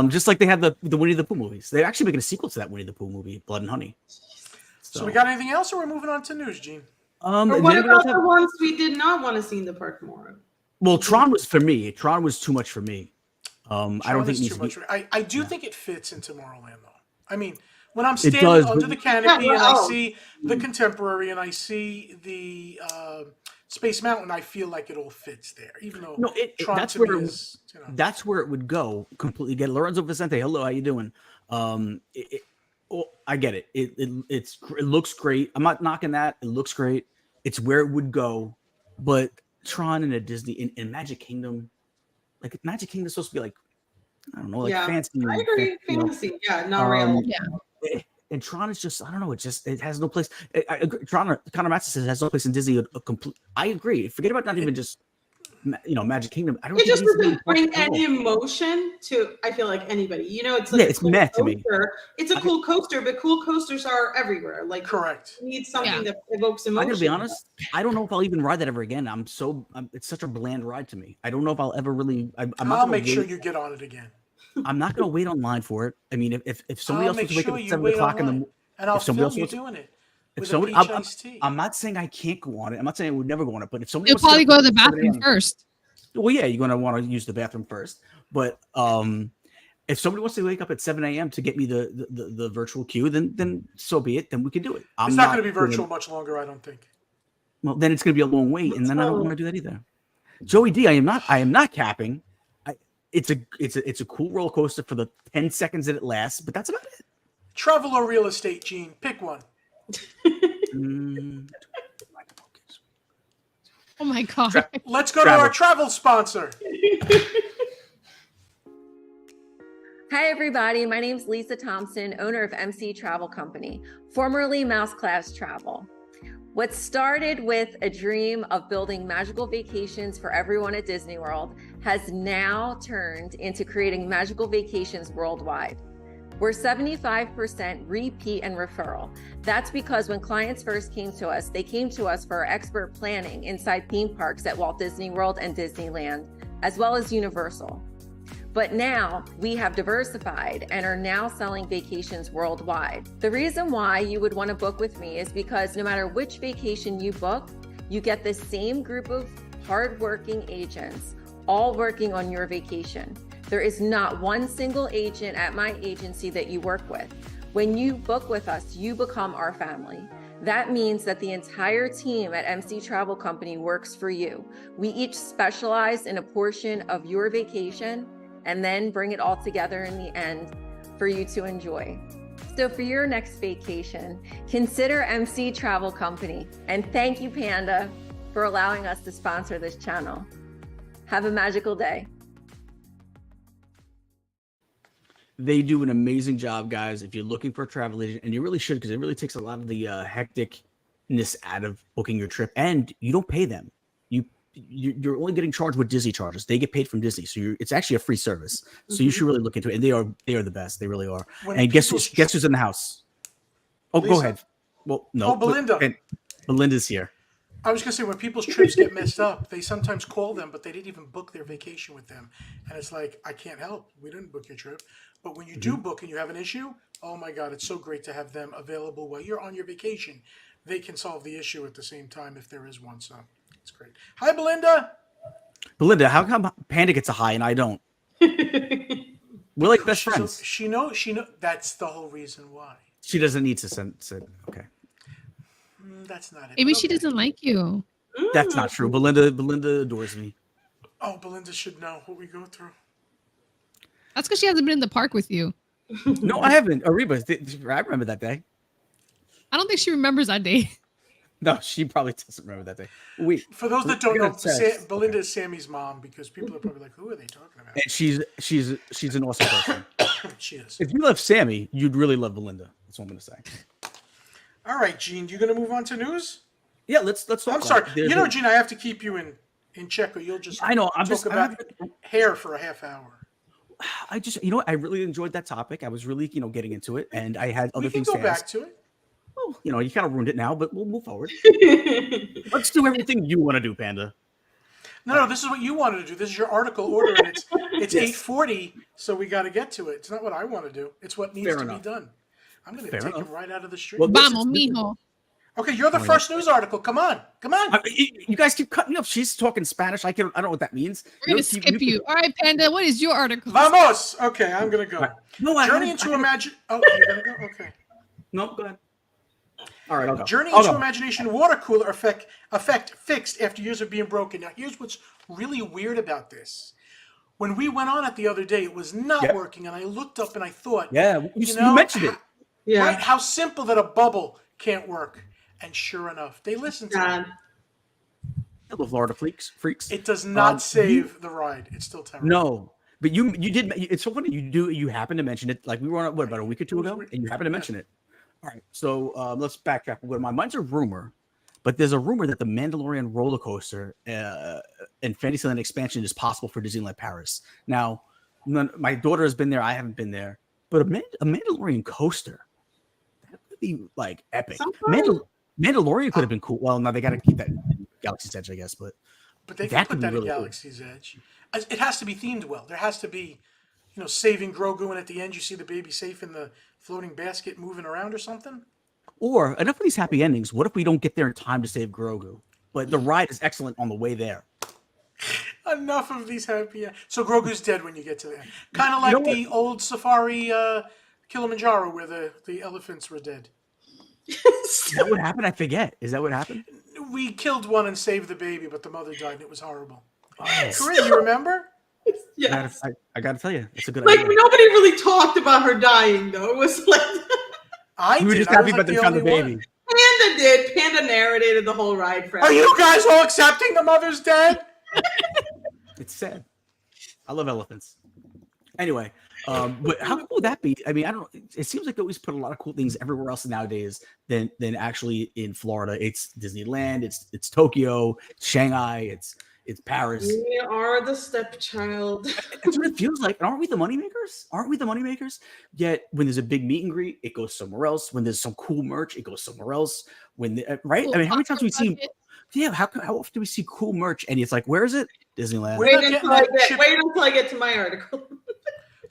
Just like they had the Winnie the Pooh movies. They're actually making a sequel to that Winnie the Pooh movie, Blood and Honey. So we got anything else, or we're moving on to news, Gene? Or what about the ones we did not want to see in the park more? Well, Tron was for me. Tron was too much for me. I don't think it needs to be. I do think it fits in Tomorrowland, though. I mean, when I'm standing under the canopy and I see the Contemporary and I see the Space Mountain, I feel like it all fits there. Even though Tron that's where it would go completely. Get Lorenzo Vicente. Hello, how you doing? I get it. It looks great. I'm not knocking that. It looks great. It's where it would go, but Tron and a Disney in Magic Kingdom, like Magic Kingdom is supposed to be like, I don't know, like fancy. I agree, fancy. Not real. And Tron is just, I don't know. It has no place. I agree. Tron, Connor Matson says it has no place in Disney. I agree. Forget about not even just, Magic Kingdom. I don't. It just doesn't bring any emotion to. I feel like anybody. It's like it's cool meh to me. It's a cool coaster, but cool coasters are everywhere. Like correct. You need something that evokes emotion. I'm gonna be honest. I don't know if I'll even ride that ever again. It's such a bland ride to me. I don't know if I'll ever really. I'll make sure you get on it again. I'm not gonna wait online for it. I mean, if somebody else wants to wake up at 7 o'clock in the morning, and I'll film you doing it. I'm not saying I can't go on it. I'm not saying I would never go on it. But if somebody you'll probably go to the bathroom first. Well, yeah, you're gonna want to use the bathroom first. But if somebody wants to wake up at 7 a.m. to get me the virtual queue, then so be it. Then we can do it. It's not going to be virtual much longer, I don't think. Well, then it's going to be a long wait, and then I don't want to do that either. Joey D, I am not capping. it's a cool roller coaster for the 10 seconds that it lasts, but that's about it. Travel or real estate, Gene? Pick one. Oh my god. Let's go to our travel sponsor. Hi, everybody. My name is Lisa Thompson, owner of MC Travel Company, formerly Mouse Class Travel. What started with a dream of building magical vacations for everyone at Disney World has now turned into creating magical vacations worldwide. We're 75% repeat and referral. That's because when clients first came to us, they came to us for our expert planning inside theme parks at Walt Disney World and Disneyland, as well as Universal. But now we have diversified and are now selling vacations worldwide. The reason why you would want to book with me is because no matter which vacation you book, you get the same group of hardworking agents all working on your vacation. There is not one single agent at my agency that you work with. When you book with us, you become our family. That means that the entire team at MC Travel Company works for you. We each specialize in a portion of your vacation and then bring it all together in the end for you to enjoy. So for your next vacation, consider MC Travel Company. And thank you, Panda, for allowing us to sponsor this channel. Have a magical day. They do an amazing job, guys. If you're looking for a travel agent, and you really should, because it really takes a lot of the hecticness out of booking your trip, and you don't pay them. You're only getting charged with Disney charges. They get paid from Disney, so it's actually a free service. So you should really look into it. And they are the best. They really are. And guess who's in the house? Oh, Lisa? Go ahead. Well, no. Oh, Belinda. Belinda's here. I was gonna say, when people's trips get messed up, they sometimes call them, but they didn't even book their vacation with them, and it's like, I can't help. We didn't book your trip. But when you do book and you have an issue, oh my God, it's so great to have them available while you're on your vacation. They can solve the issue at the same time if there is one. So. It's great. Hi, Belinda. Belinda, how come Panda gets a hi and I don't? We're like best friends. She knows. That's the whole reason why. She doesn't need to send. Okay. That's not it. Maybe she doesn't like you. That's not true. Belinda adores me. Oh, Belinda should know what we go through. That's because she hasn't been in the park with you. No, I haven't. Ariba, I remember that day. I don't think she remembers that day. No, she probably doesn't remember that day. Wait, for those that don't know, Belinda is Sammy's mom, because people are probably like, "Who are they talking about?" And she's an awesome person. She is. If you love Sammy, you'd really love Belinda. That's what I'm going to say. All right, Gene, you going to move on to news? Yeah, let's talk. I'm sorry, Gene, I have to keep you in check, or you'll just I'm talk just about hair for a half hour. I really enjoyed that topic. I was really getting into it, and I had other things to ask. We can go back to it. Well, you kind of ruined it now, but we'll move forward. Let's do everything you want to do, Panda. No, this is what you wanted to do. This is your article order, and it's yes. 8:40, so we got to get to it. It's not what I want to do. It's what needs to be done. I'm going to take him right out of the street. Well, vamos, mijo. Okay, you're the first news article. Come on. You guys keep cutting me off. She's talking Spanish. I don't know what that means. We're going to skip you. All right, Panda, what is your article? Vamos. Okay, I'm going to go. Right. No, Journey into Imagine. Oh, you're going to go? Okay. No, go ahead. All right, I'll go. Journey into Imagination water cooler effect fixed after years of being broken. Now, here's what's really weird about this. When we went on it the other day, it was not working, and I looked up and I thought, you mentioned it. Right? How simple that a bubble can't work. And sure enough, they listened to it. Hello, Florida freaks. It does not save the ride. It's still terrible. No, but you did. It's so funny. You happened to mention it. Like we were on about a week or two ago, and you happened to mention it. All right, so let's backtrack. Mine's a rumor, but there's a rumor that the Mandalorian roller coaster and Fantasyland expansion is possible for Disneyland Paris. Now, my daughter has been there. I haven't been there, but a Mandalorian coaster, that would be like epic. Mandalorian could have been cool. Well, now they got to keep that in Galaxy's Edge, I guess, but they can put that in Galaxy's Edge. It has to be themed well. There has to be, saving Grogu, and at the end you see the baby safe in the floating basket moving around or something. Or enough of these happy endings. What if we don't get there in time to save Grogu? But the ride is excellent on the way there. Enough of these happy. So Grogu's dead when you get to there. Kind of like the old safari Kilimanjaro where the elephants were dead. Is that what happened? I forget. Is that what happened? We killed one and saved the baby, but the mother died, and it was horrible. Corinne, you remember? Yes. I gotta tell you, it's a good Like idea. nobody really talked about her dying though. It was like I We were did. just I happy was about like they found the only one. baby. Panda did. Panda narrated the whole ride for Are you guys all accepting the mother's dead? It's sad. I love elephants. Anyway, but how cool would that be? I mean, I don't know. It seems like they always put a lot of cool things everywhere else nowadays than actually in Florida. It's Disneyland, it's Tokyo, Shanghai, it's Paris. We are the stepchild. That's what it feels like. And aren't we the moneymakers? Aren't we the moneymakers? Yet when there's a big meet and greet, it goes somewhere else. When there's some cool merch, it goes somewhere else. Right? I mean, how many times do we see? Yeah, how often do we see cool merch? And it's like, where is it? Disneyland. We're not Wait getting until I that get to my article.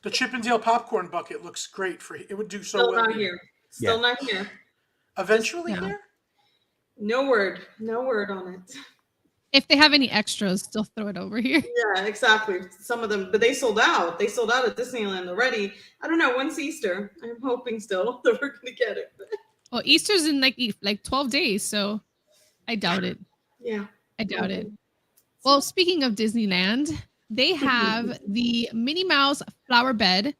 The Chippendale popcorn bucket looks great for it. Would do so Still well not here. Still not here. Eventually Yeah. here. No word on it. If they have any extras, they'll throw it over here. Yeah, exactly. Some of them, but they sold out. They sold out at Disneyland already. I don't know. When's Easter? I'm hoping still that we're gonna get it. Well, Easter's in like 12 days, so I doubt it. Yeah. I doubt it. Well, speaking of Disneyland, they have the Minnie Mouse flower bed,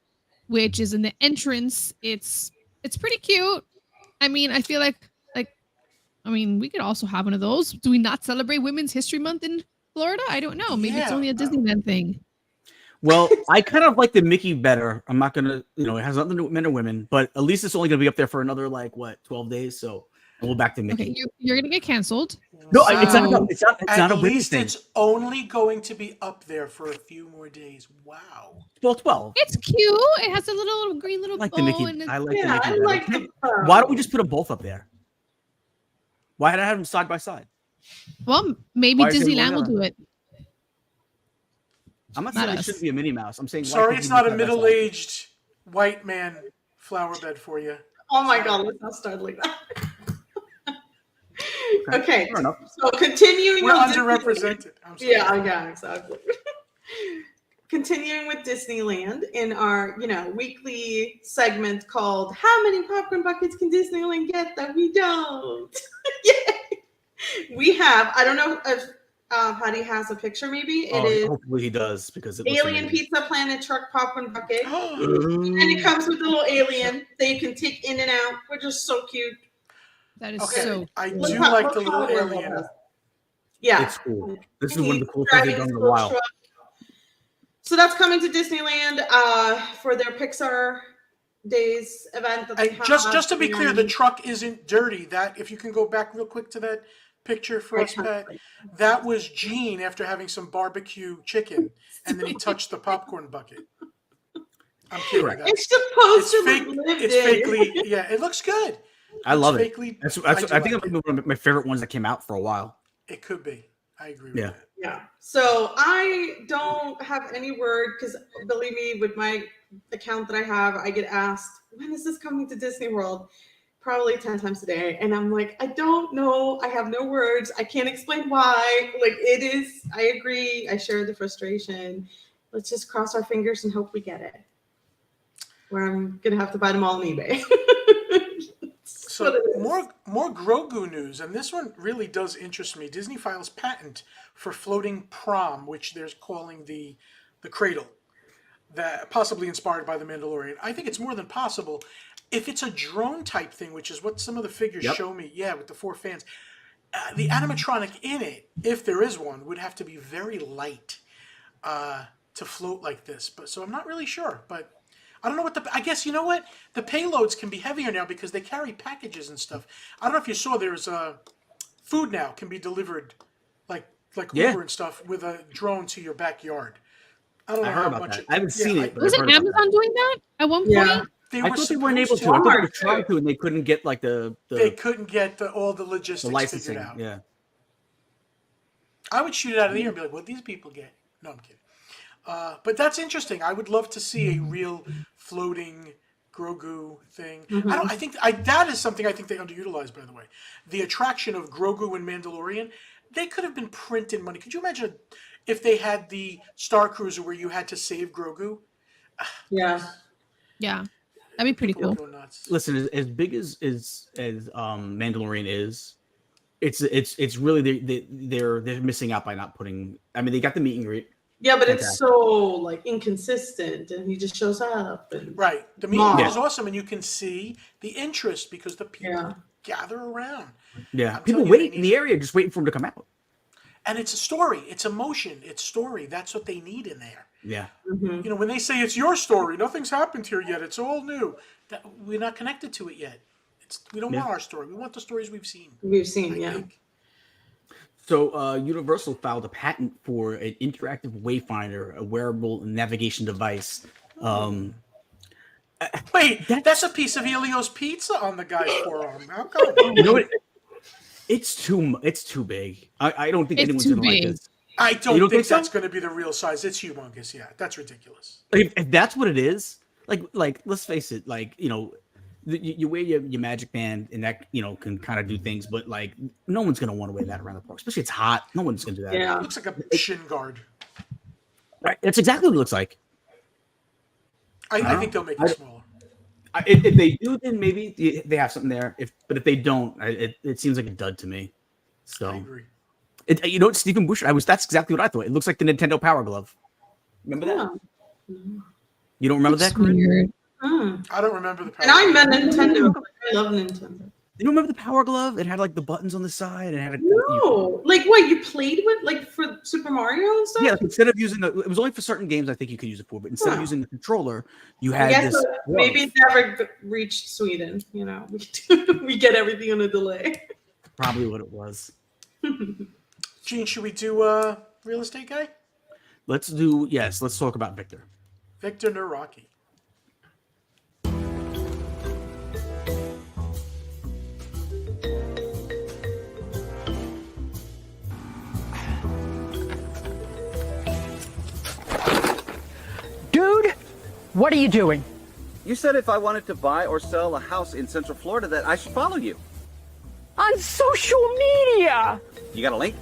which is in the entrance. It's pretty cute. I mean, I feel like we could also have one of those. Do we not celebrate Women's History Month in Florida? I don't know. Maybe it's Yeah. only a Disneyland thing. Well, I kind of like the Mickey better. I'm not gonna, it has nothing to do with men or women, but at least it's only gonna be up there for another 12 days. So we'll back to Mickey. Okay, you're gonna get canceled. No, So, it's not at a women's least thing. it's only going to be up there for a few more days. Wow. Well, 12. It's cute. It has a little green little I like bow the Mickey. and I like the Yeah, Mickey I better. like the pearl. Why don't we just put them both up there? Why did I have them side by side? well, maybe Why is it Disneyland will one do it. I'm not Not saying it us. shouldn't be a Minnie Mouse. I'm saying why Sorry, can't it's we not a side by side? middle-aged white man flower bed for you. Oh my God, let's not start like that. Okay, Fair enough. so continuing We're on underrepresented. I'm sorry. Yeah, exactly. Continuing with Disneyland in our, weekly segment called "How many popcorn buckets can Disneyland get that we don't?" Yay! We have. I don't know if Patty has a picture. Maybe it is Hopefully he does because it looks Alien amazing. Pizza Planet truck popcorn bucket, Ooh. and it comes with a little alien that you can take in and out, which is so cute. That is Okay, so. I cool. do Look how- like look the little how adorable alien. it is. Yeah, It's cool. This is one of the He's coolest things they've driving done in his a little while. truck. So that's coming to Disneyland for their Pixar Days event that they And have. just to be clear, the and- truck isn't dirty. That if you can go back real quick to that picture for us, Pat, that was Gene after having some barbecue chicken, and then he touched the popcorn bucket. I'm kidding. Correct. It's supposed It's to fake. look lived It's in. fakely. Yeah, it looks good. I love It's it. fakely- That's I do I think like it's one of my favorite ones that came out for a while. It could be. I agree with Yeah. that. Yeah. So I don't have any word because believe me, with my account that I have, I get asked, when is this coming to Disney World? Probably 10 times a day. And I'm like, I don't know. I have no words. I can't explain why. Like it is, I agree. I share the frustration. Let's just cross our fingers and hope we get it. Where I'm gonna have to buy them all on eBay. That's what So it is. more Grogu news, and this one really does interest me. Disney files patent for floating prom, which they're calling the cradle, that possibly inspired by the Mandalorian. I think it's more than possible. If it's a drone type thing, which is what some of the figures Yep. show me, with the 4 fans, the animatronic in it, if there is one, would have to be very light to float like this. But so I'm not really sure, but. I don't know what I guess you know what? The payloads can be heavier now because they carry packages and stuff. I don't know if you saw there's food now can be delivered like Yeah. Uber and stuff with a drone to your backyard. I don't know I heard how about much that. I haven't seen it, but Was I've it heard about Amazon doing that at one point? Yeah. they I were thought they weren't able supposed to. I thought they were Walmart, trying to, and they couldn't get like They the couldn't get all the logistics licensing. figured out. Yeah. I would shoot it out of the air and be like, "What these people get?" No, I'm kidding. But that's interesting. I would love to see a real floating Grogu thing. I think that is something I think they underutilized. By the way, the attraction of Grogu and Mandalorian, they could have been printing money. Could you imagine if they had the Star Cruiser where you had to save Grogu? Yeah. Yeah, that'd be pretty People would cool. go nuts. Listen, as big as Mandalorian is, it's really they're missing out by not putting. I mean, they got the meet and greet, Yeah, but Fantastic. it's so like inconsistent, and he just shows up. And Right. The meeting Yeah. is awesome, and you can see the interest because the people Yeah. gather around. Yeah, I'm people telling you, they wait in need- the area just waiting for him to come out. And it's a story. It's emotion. It's story. That's what they need in there. Yeah, Mhm. You know, when they say it's your story, nothing's happened here yet. It's all new. That we're not connected to it yet. We don't Yeah. want our story. We want the stories we've seen. We've seen, I yeah. think. So Universal filed a patent for an interactive wayfinder, a wearable navigation device. Wait, that's a piece of Elio's pizza on the guy's forearm. How come? You know what? It's too big. I don't think It's anyone's too gonna like big. this. I You don't don't think think so? that's going to be the real size. It's humongous. Yeah, that's ridiculous. If that's what it is, like let's face it, you wear your magic band and that can kind of do things, but like no one's gonna want to wear that around the park, especially it's hot. No one's gonna do that. Yeah. It looks like a shin guard. Right? That's exactly what it looks like. I think they'll make it smaller. If they do, then maybe they have something there. But if they don't, it seems like a dud to me. So I agree. you know what, Stephen Bush? That's exactly what I thought. It looks like the Nintendo Power Glove. Remember that? Yeah. You don't remember It's that, Corinne? weird. I don't remember the. And I'm a Nintendo. I love Nintendo. You don't remember the Power Glove? It had like the buttons on the side and it had a No, like what you played with, like for Super Mario and stuff. Yeah, like instead of using it was only for certain games I think you could use it for, but instead of using the controller, you I had guess this. maybe it never reached Sweden. You know, we get everything on a delay. Probably what it was. Gene, should we do real estate guy? Let's talk about Victor. Victor Naraki. Dude, what are you doing? You said if I wanted to buy or sell a house in Central Florida that I should follow you. On social media! You got a link?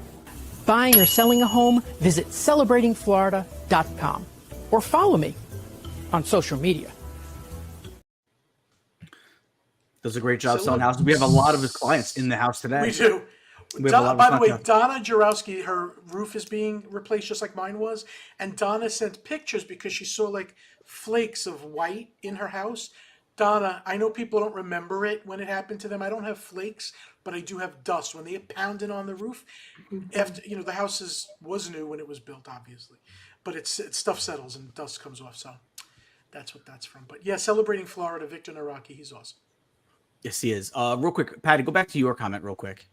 Buying or selling a home? Visit celebratingflorida.com or follow me on social media. Does a great job selling houses. We have a lot of his clients in the house today. We do. We have a lot of By the way, content. Donna Jarowski, her roof is being replaced just like mine was, and Donna sent pictures because she saw like flakes of white in her house. Donna, I know people don't remember it when it happened to them. I don't have flakes, but I do have dust. When they get pounded on the roof, after the house was new when it was built, obviously, but it's stuff settles and dust comes off. So that's what that's from. But yeah, celebrating Florida, Victor Naraki, he's awesome. Yes, he is. Real quick, Patty, go back to your comment real quick.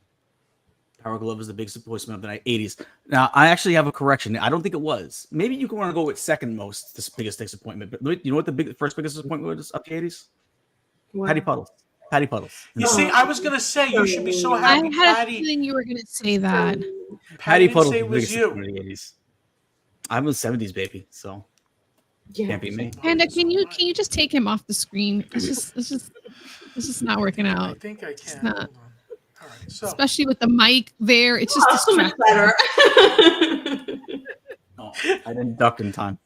Power Glove is the biggest disappointment of the 80s. Now, I actually have a correction. I don't think it was. Maybe you can want to go with second most, the biggest disappointment. But you know what the first biggest disappointment was of the 80s? Wow. Patty Puddles. Patty Puddles. You see, I was gonna say you should be so I happy, had a Patty. feeling you were going to say that. Patty didn't Puddles say was it the was biggest you. disappointment of the 80s. I'm a 70s baby, so Yeah. can't be me. Panda, can you just take him off the screen? It's just not working I out. think I can. not. Hold on. All right. So Especially with the mic there. It's just Oh, so much distracting. better. Oh, I didn't duck in time.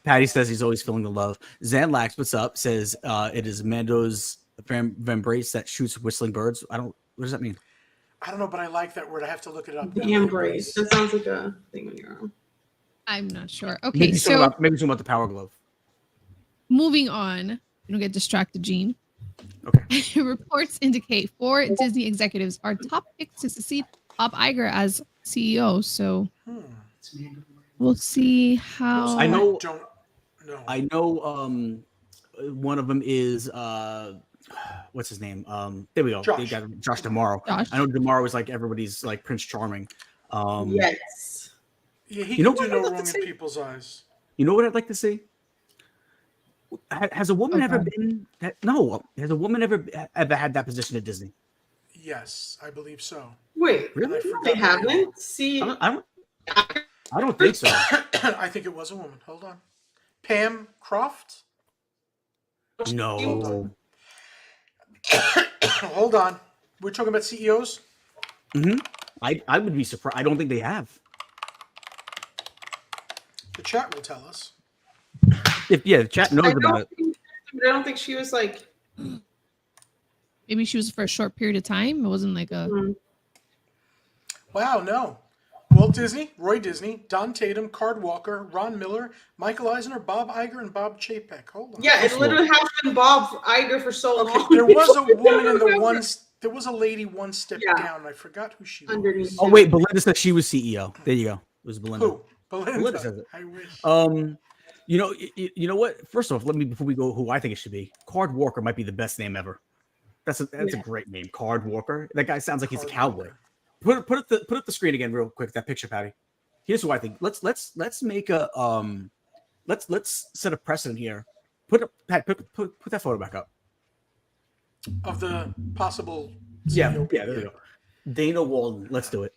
Patty says he's always feeling the love. Zanlax, what's up? Says it is Mando's Vambrace that shoots whistling birds. What does that mean? I don't know, but I like that word. I have to look it up. The embrace. That sounds like a thing on your arm. I'm not sure. Okay, Maybe so talking about the Power Glove. moving on. You don't get distracted, Gene. Okay. Reports indicate 4 Disney executives are top picks to succeed Bob Iger as CEO. So we'll see how. I know. Don't know. I know. One of them is what's his name? There we go. Josh. They got Josh Damaro. Josh. I know Damaro is like everybody's like Prince Charming. Yes. Yeah, he You know can do what I'd no like to wrong say? in people's eyes. You know what I'd like to see? Has a woman ever been? No. Has a woman ever had that position at Disney? Yes, I believe so. Wait, Really? I forgot they her name. haven't? See, I don't think so. I think it was a woman. Hold on. Pam Croft? No. Hold on. We're talking about CEOs? I would be surprised. I don't think they have. The chat will tell us. The chat knows about it. I don't think she was like. Maybe she was for a short period of time. It wasn't like a. Wow, no. Walt Disney, Roy Disney, Don Tatum, Card Walker, Ron Miller, Michael Eisner, Bob Iger, and Bob Chapek. Hold on. Yeah, it literally has been Bob Iger for so Okay, long. there was a woman in the Remember. one. There was a lady one step Yeah. down. I forgot who she Underneath. was. Oh wait, Belinda said she was CEO. There you go. It was Belinda. Who? Belinda says it. I wish. You know what? First off, let me before we go, who I think it should be. Card Walker might be the best name ever. That's a great name, Card Walker. That guy sounds like he's a cowboy. Put up the screen again, real quick. That picture, Patty. Here's who I think. Let's make a let's set a precedent here. Put that photo back up. Of the possible. Yeah, CEO. there you go. Dana Walden. Let's do it.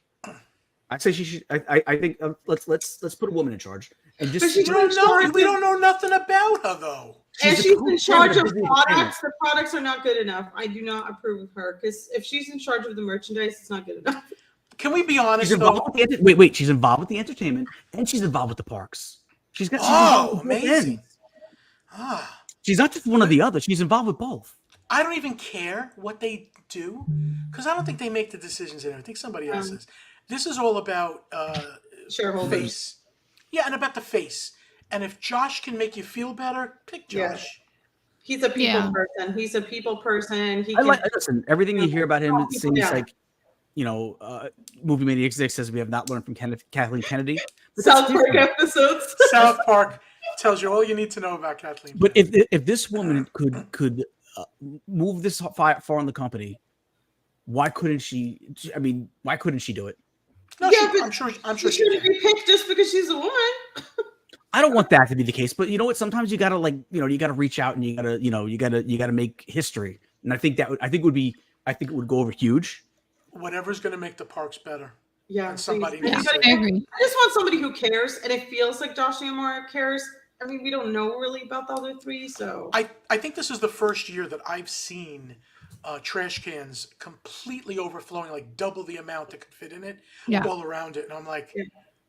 I say she should. I think let's put a woman in charge and just. But she's We don't in charge know. We don't know nothing about her though. And the she's in charge of Disney products. Entertainment. The products are not good enough. I do not approve of her because if she's in charge of the merchandise, it's not good enough. Can we be honest She's involved though? with the wait. She's involved with the entertainment and she's involved with the parks. She's Oh, involved with both amazing. ends. Ah, She's not just one or the other. She's involved with both. I don't even care what they do because I don't think they make the decisions in it. I think somebody else is. This is all about Shareholders. face. Yeah, and about the face. And if Josh can make you feel better, pick Yeah. Josh. He's a people Yeah. person. He's a people person. He I can, like listen. Everything you hear about him, it seems Yeah. like Movie Maniac 6 says we have not learned from Kathleen Kennedy. But South that's Park different. episodes. South Park tells you all you need to know about Kathleen. But Kennedy. if this woman could move this far in the company, why couldn't she? I mean, why couldn't she do it? No, Yeah, but I'm sure She she shouldn't can. be picked just because she's a woman. I don't want that to be the case, but you know what? Sometimes you gotta you gotta reach out and you gotta make history. And I think it would go over huge. Whatever's going to make the parks better. Yeah, And somebody please. needs Yeah, to. I agree. I just want somebody who cares, and it feels like Josh Amore cares. I mean, we don't know really about the other three, so I think this is the first year that I've seen trash cans completely overflowing, like double the amount that could fit in it, Yeah. all around it. And I'm like, Yeah.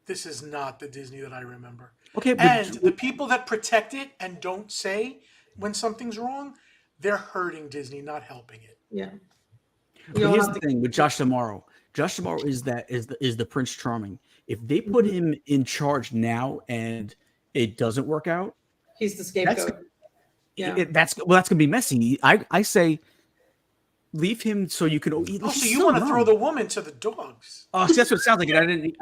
this is not the Disney that I remember. Okay, but And the people that protect it and don't say when something's wrong, they're hurting Disney, not helping it. yeah. But here's the thing with Josh D'Amaro. Josh D'Amaro is the Prince Charming. If they put him in charge now and it doesn't work out, He's the scapegoat. Yeah. that's going to be messy. I say leave him so you can. Oh, so you want to throw the woman to the dogs? Oh, see, that's what it sounds like. I didn't.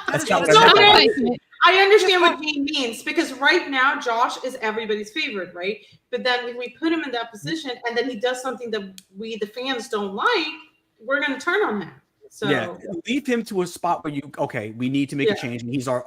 That's not what what it I sounds meant. Like, I understand what he means because right now Josh is everybody's favorite, right? But then if we put him in that position and then he does something that we, the fans, don't like, we're going to turn on that. So Yeah, leave him to a spot where we need to make Yeah. a change, and he's our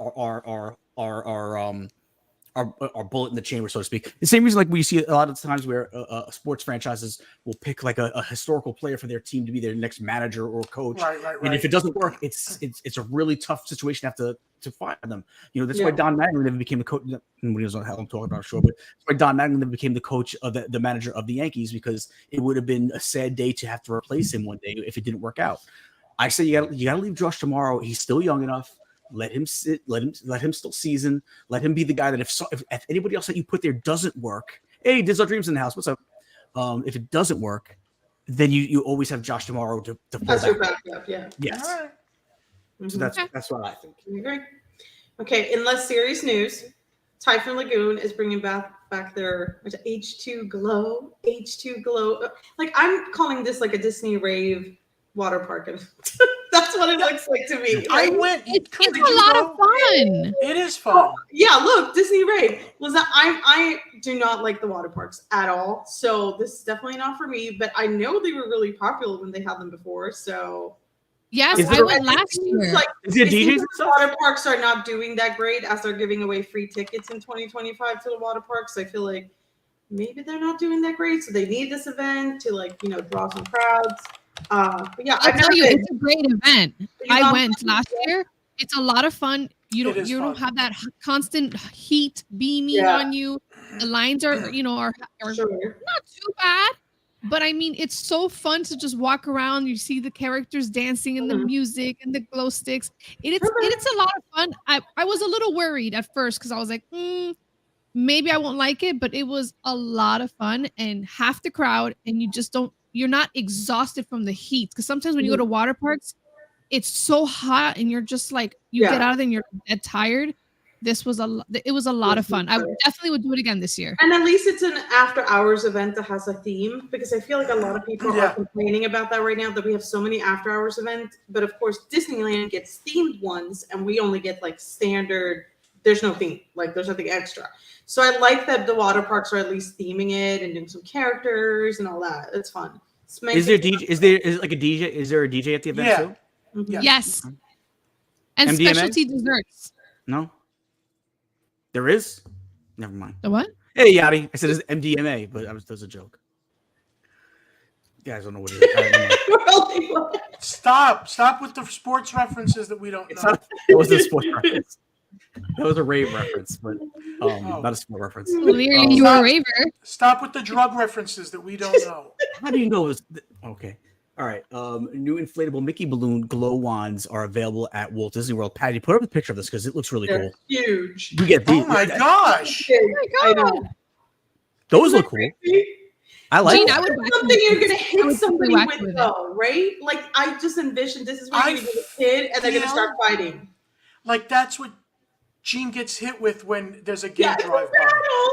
bullet in the chamber, so to speak. The same reason, like we see a lot of times where sports franchises will pick like a historical player for their team to be their next manager or coach, Right. and if it doesn't work, it's a really tough situation to have to fire them. You know, that's why Yeah. Don Mattingly never became the coach. Nobody knows how I'm talking about, sure, but that's why Don Mattingly never became the coach of the manager of the Yankees, because it would have been a sad day to have to replace him one day if it didn't work out. I say you gotta leave Josh D'Amaro. He's still young enough. Let him sit. Let him still season. Let him be the guy that if anybody else that you put there doesn't work, hey, there's our dreams in the house. What's up? If it doesn't work, then you always have Josh D'Amaro to fall that's your back. backup, yeah. Yes. All right. So that's what I think. I agree. Okay, in less serious news, Typhoon Lagoon is bringing back their H2 Glow. H2 Glow. Like, I'm calling this like a Disney rave water park. That's what it looks like to me. I Like, went. It's Kurt, did a you lot go? of fun. It is fun. yeah, look, Disney rave. Listen, I do not like the water parks at all. So this is definitely not for me, but I know they were really popular when they had them before. So Yes, Is I there- went last year. like, Is it it seems DJs like and stuff? water parks are not doing that great as they're giving away free tickets in 2025 to the water parks. I feel like maybe they're not doing that great, so they need this event to draw some crowds. But yeah, I'll I've never tell you, been. it's a great event. You I not went been? last year. It's a lot of fun. You It don't is don't fun. have that constant heat beaming Yeah. on you. The lines are are Sure. not too bad. But I mean, it's so fun to just walk around. You see the characters dancing and the Mhm. music and the glow sticks. It's a lot of fun. I was a little worried at first because I was like, maybe I won't like it, but it was a lot of fun and half the crowd, and you're not exhausted from the heat. Because sometimes when you go to water parks, it's so hot and you're just like you get out of there and you're dead tired. This was it was a lot of fun. I definitely would do it again this year. And at least it's an after hours event that has a theme, because I feel like a lot of people are complaining about that right now, that we have so many after hours events. But of course, Disneyland gets themed ones and we only get like standard. There's no theme, like there's nothing extra. So I like that the water parks are at least theming it and doing some characters and all that. It's fun. Is there DJ? Is there like a DJ? Is there a DJ at the event too? Mm-hmm. Yes. And MDMA? specialty desserts. No. There is? Never mind. The what? Hey, Yachty. I said it's MDMA, but that was a joke. You guys don't know what it is. Stop with the sports references that we don't know. That was a sports reference. That was a rave reference, but not a sport reference. Clearly, you are a raver. Stop with the drug references that we don't know. How do you know it was okay? All right. New inflatable Mickey balloon glow wands are available at Walt Disney World. Patty, put up a picture of this because it looks really cool. Huge. You get these. Oh my gosh! I know. Those look cool. I like. Gene, I would something you're gonna hit somebody with with, though, right? Like I just envisioned this is what you're gonna do with a kid, and they're gonna start fighting. Like that's what Gene gets hit with when there's a gay drive-by.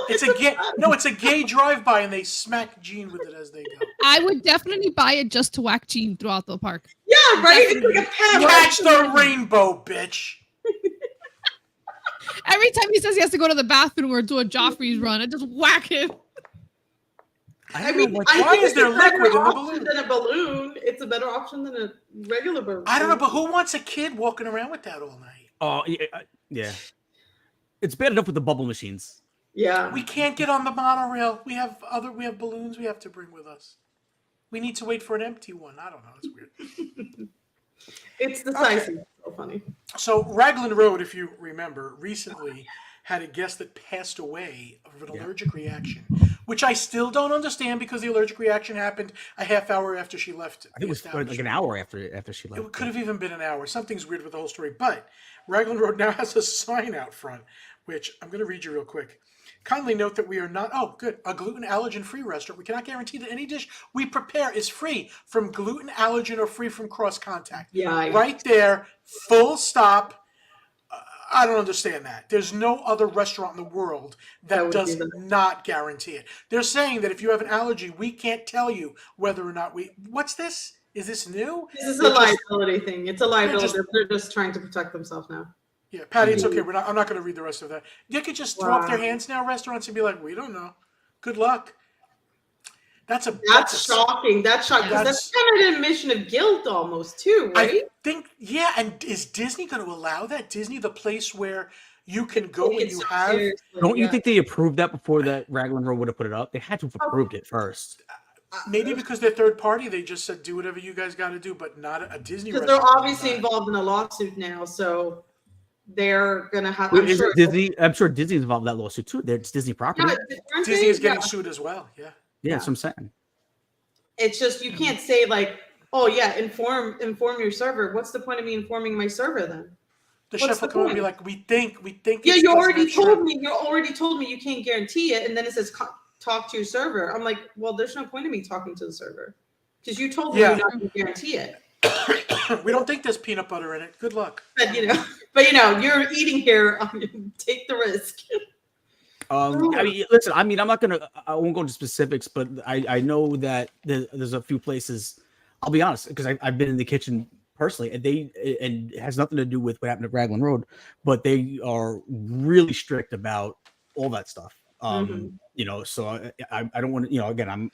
It's a gay drive-by, and they smack Gene with it as they go. I would definitely buy it just to whack Gene throughout the park. Yeah, right. It's like a pet. Catch the rainbow, bitch. Every time he says he has to go to the bathroom or do a Joffrey's run, I just whack him. I mean, why is there liquid in the balloon? Than a balloon, it's a better option than a regular balloon. I don't know, but who wants a kid walking around with that all night? Oh yeah. It's bad enough with the bubble machines. Yeah. We can't get on the monorail. We have balloons we have to bring with us. We need to wait for an empty one. I don't know. It's weird. It's the size. Okay. So funny. So Raglan Road, if you remember, recently had a guest that passed away of an allergic reaction, which I still don't understand because the allergic reaction happened a half hour after she left. I think it was like an hour after she left. It could have even been an hour. Something's weird with the whole story. But Raglan Road now has a sign out front, which I'm going to read you real quick. Kindly note that we are not, a gluten allergen free restaurant. We cannot guarantee that any dish we prepare is free from gluten allergen or free from cross contact. Yeah. Right there, full stop. I don't understand that. There's no other restaurant in the world that does not guarantee it. They're saying that if you have an allergy, we can't tell you whether or not what's this? Is this new? This is a liability thing. It's a liability. They're just trying to protect themselves now. Yeah, Patty, it's okay. I'm not going to read the rest of that. They could just throw up their hands now, restaurants, and be like, we don't know. Good luck. That's shocking. That's shocking. That's kind of an admission of guilt almost too, right? I think, yeah. And is Disney going to allow that? Disney, the place where you can go when you have. Don't you think they approved that before that Raglan Road would have put it up? They had to have approved it first. Maybe because they're third party, they just said do whatever you guys got to do, but not a Disney. Because they're obviously involved in a lawsuit now, so they're gonna have. I'm sure Disney's involved in that lawsuit too. It's Disney property. Yeah, Disney is getting sued as well. Yeah. Yeah, that's what I'm saying. It's just you can't say like, oh yeah, inform your server. What's the point of me informing my server then? The chef will come and be like, we think. Yeah, you already told me. You already told me you can't guarantee it, and then it says talk to your server. I'm like, well, there's no point in me talking to the server because you told me you're not going to guarantee it. We don't think there's peanut butter in it. Good luck. But you're eating here. Take the risk. I mean, listen. I mean, I won't go into specifics, but I know that there's a few places. I'll be honest, because I've been in the kitchen personally, and it has nothing to do with what happened at Raglan Road, but they are really strict about all that stuff. So I don't want to. Again,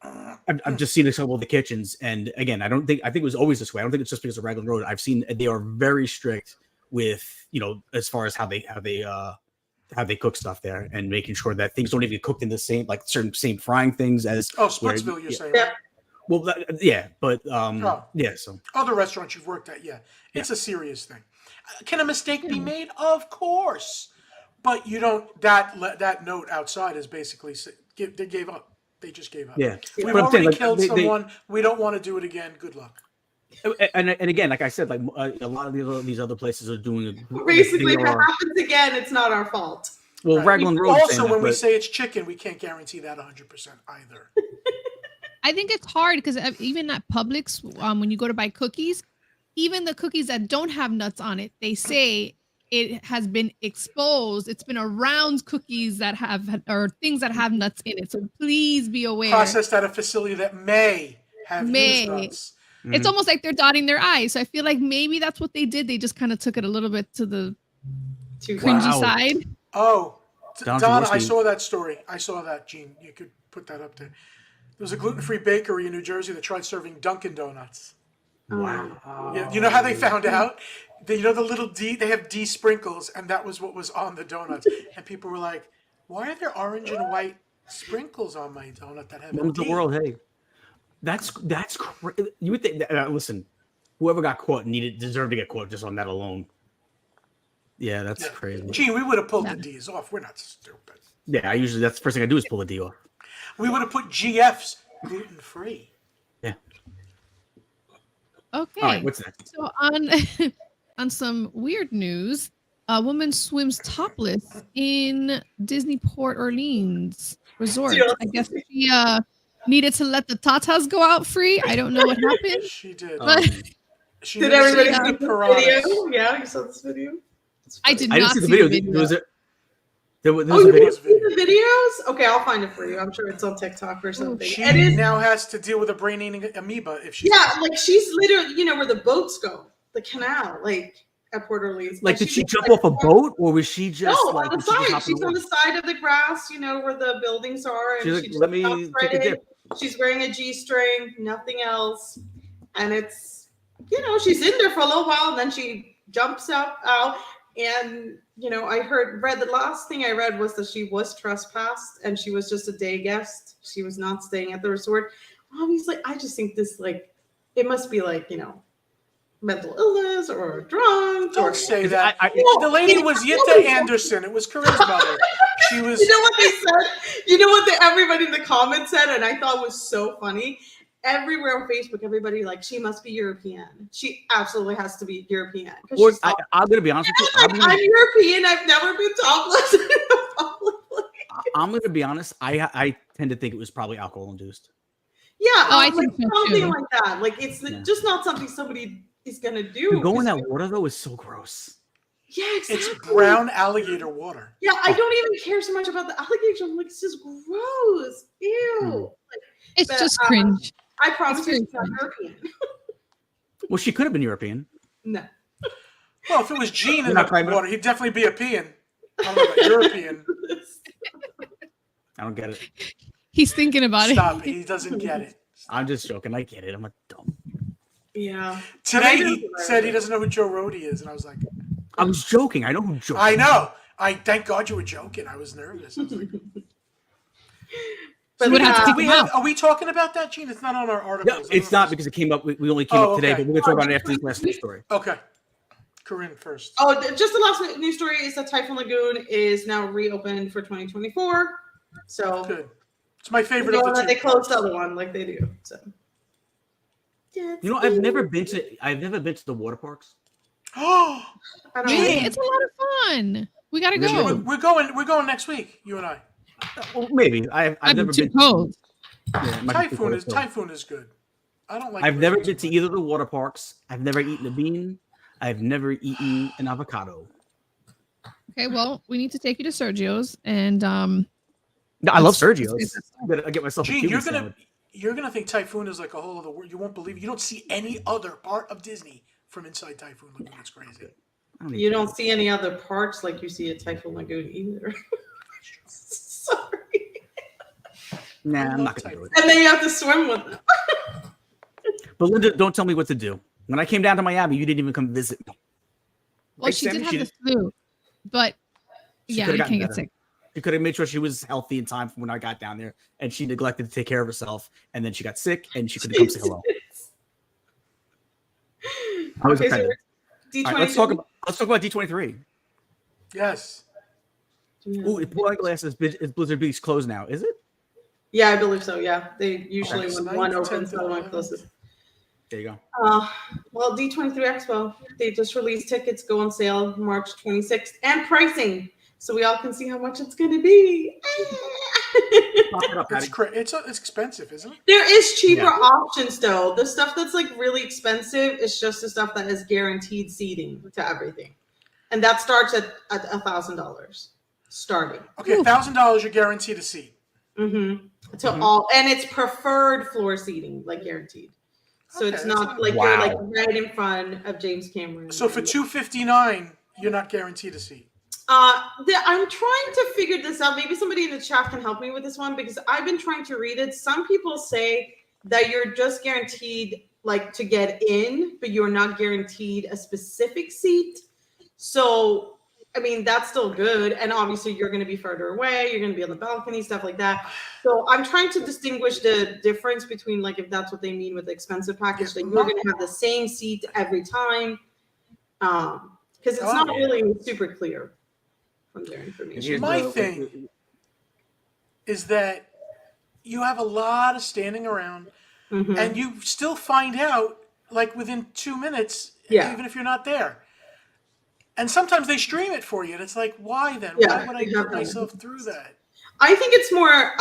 I'm just seeing a couple of the kitchens, and again, I think it was always this way. I don't think it's just because of Raglan Road. I've seen they are very strict with as far as how they cook stuff there and making sure that things don't even get cooked in the same same frying things as Splitsville, you're saying, right? Well, so other restaurants you've worked at, it's a serious thing. Can a mistake be made? Of course, but you don't. That note outside is basically they gave up. They just gave up. Yeah, we've already killed someone. We don't want to do it again. Good luck. And again, like I said, like a lot of these other places are doing basically if it happens again, it's not our fault. Well, Raglan Road. Also, when we say it's chicken, we can't guarantee that 100% either. I think it's hard because even at Publix, when you go to buy cookies, even the cookies that don't have nuts on it, they say it has been exposed. It's been around cookies that have or things that have nuts in it. So please be aware. Processed at a facility that may have used nuts. It's almost like they're dotting their I's. So I feel like maybe that's what they did. They just kind of took it a little bit to the cringy side. Oh, Down to Donna, I roasting. saw that story. I saw that, Gene. You could put that up there. There was a gluten-free bakery in New Jersey that tried serving Dunkin' Donuts. Wow. Yeah, you know how they found out? You know the little D, they have D sprinkles, and that was what was on the donuts. And people were like, why are there orange and white sprinkles on my donut that have a Welcome to D? the world, hey. That's crazy. You would think that, listen, whoever got caught deserved to get caught just on that alone. Yeah, that's crazy. Gene, we would have pulled the D's off. We're not stupid. Yeah, that's the first thing I do is pull a D off. We would have put GFs gluten-free. Yeah. Okay. All right, what's next? So on some weird news, a woman swims topless in Disney Port Orleans Resort. I guess she needed to let the tatas go out free. I don't know what happened. She did. But Did everybody see see the this piranhas. video? Yeah, you saw this video? I did I didn't not see the video. There was Oh, a you video. didn't see the videos? Okay, I'll find it for you. I'm sure it's on TikTok or something. She And it's, now has to deal with a brain-eating amoeba if she's yeah, like she's literally, you know, where the boats go, the canal, like at Port Orleans. Like, did she's she jump like- off a boat, or was she just No, like? on the did she just side. hop in She's on water? the side of the grass, you know, where the buildings are. And She's like, she just let me jumps right take a in. dip. She's wearing a G-string, nothing else. And it's, you know, she's in there for a little while, and then she jumps out. And, you know, the last thing I read was that she was trespassed and she was just a day guest. She was not staying at the resort. Obviously, I just think this, like, it must be like, you know, mental illness or drunk. Don't or say that. No, The lady it's was not Yitta like- Anderson. It was Corinne's mother. She was. You know what they said? You know what everybody in the comments said, and I thought was so funny. Everywhere on Facebook, everybody like, she must be European. She absolutely has to be European. Or I'm gonna be honest with you. I'm European. I've never been topless in a public place. I'm gonna be honest. I tend to think it was probably alcohol induced. Yeah, I like, think so something too. like that. Like it's just not something somebody is gonna do. To go in that water though is so gross. Yeah, exactly. It's brown alligator water. Yeah, I don't even care so much about the alligator. I'm like, this is gross. Ew. It's But, just cringe. I promise you, very she's not European. Well, she could have been European. No. Well, if it was Gene in You're not the crying about- water, he'd definitely be a peon. I don't know about European. I don't get it. He's thinking about Stop it. it. He doesn't get it. I'm just joking. I get it. I'm a dumb. Yeah. Today he said he doesn't know who Joe Rody is, and I was like, I was joking. I know who joking. I know. I thank God you were joking. I was nervous. I was like, But would have to do take we him have, out. are we talking about that, Gene? It's not on our No, articles. it's not because it came up. We only came up today, okay. but we're gonna talk about it after this last news story. Okay. Corinne first. Oh, just the last news story is that Typhoon Lagoon is now reopened for 2024. So Good. It's my favorite you of know the that two. they closed the other one like they do. So yeah, You know, I've never been to the water parks. Oh, I don't Really? know. It's a lot of fun. We gotta Really? go. we're going next week. You and I. Well, maybe I've I'm never too been. cold. Yeah, it might be too cold, so. Typhoon is good. I don't like. I've never Christmas been to either of the water parks. I've never eaten a bean. I've never eaten an avocado. Okay, well, we need to take you to Sergio's and No, I love Let's- Sergio's. I get myself a Gene, Cuban you're salad. gonna think Typhoon is like a whole other world. You won't believe. You don't see any other part of Disney from inside Typhoon Lagoon. It's crazy. You don't see any other parks like you see at Typhoon Lagoon either. Sorry. Nah, I'm not gonna do it. And then you have to swim with them. But Linda, don't tell me what to do. When I came down to Miami, you didn't even come visit me. well, Right, she did Sammy? have She the flu, but She yeah, could've you gotten can't get better. sick. She could have made sure she was healthy in time from when I got down there, and she neglected to take care of herself, and then she got sick, and she couldn't come say hello. I was Okay, so offended. D23. All right, let's talk about D23. Yes. Ooh, Point Glass is Blizzard Beach closed now, is it? Yeah, I believe so. Yeah, they usually Okay. when one 9th, opens, 10th, the other one 11th. closes. There you go. Well, D23 Expo, they just released tickets, go on sale March 26th, and pricing, so we all can see how much it's going to be. It's expensive, isn't it? There is cheaper options though. The stuff that's like really expensive is just the stuff that is guaranteed seating to everything, and that starts at $1,000 starting. Okay, $1,000 you're guaranteed a seat. To all, and it's preferred floor seating, like guaranteed. So it's not like you're like right in front of James Cameron. So for $259, you're not guaranteed a seat. I'm trying to figure this out. Maybe somebody in the chat can help me with this one because I've been trying to read it. Some people say that you're just guaranteed like to get in, but you're not guaranteed a specific seat. So I mean, that's still good. And obviously you're going to be further away. You're going to be on the balcony, stuff like that. So I'm trying to distinguish the difference between like, if that's what they mean with the expensive package, that you're going to have the same seat every time. Because it's not really super clear from their information. My thing is that you have a lot of standing around and you still find out like within 2 minutes, even if you're not there. And sometimes they stream it for you, and it's like, why then? Why would I put myself through that? I think it's more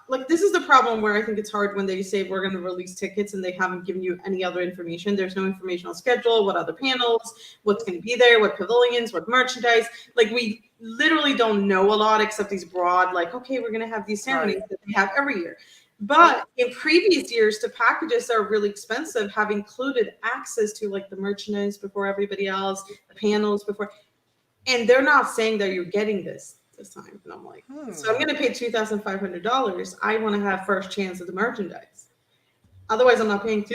like this is the problem where I think it's hard when they say we're going to release tickets and they haven't given you any other information. There's no information on schedule, what other panels, what's going to be there, what pavilions, what merchandise. Like we literally don't know a lot except these broad, like, okay, we're going to have these ceremonies that they have every year. But in previous years, the packages that are really expensive have included access to like the merchandise before everybody else, the panels before, and they're not saying that you're getting this time. And I'm like, so I'm going to pay $2,500. I want to have first chance at the merchandise. Otherwise, I'm not paying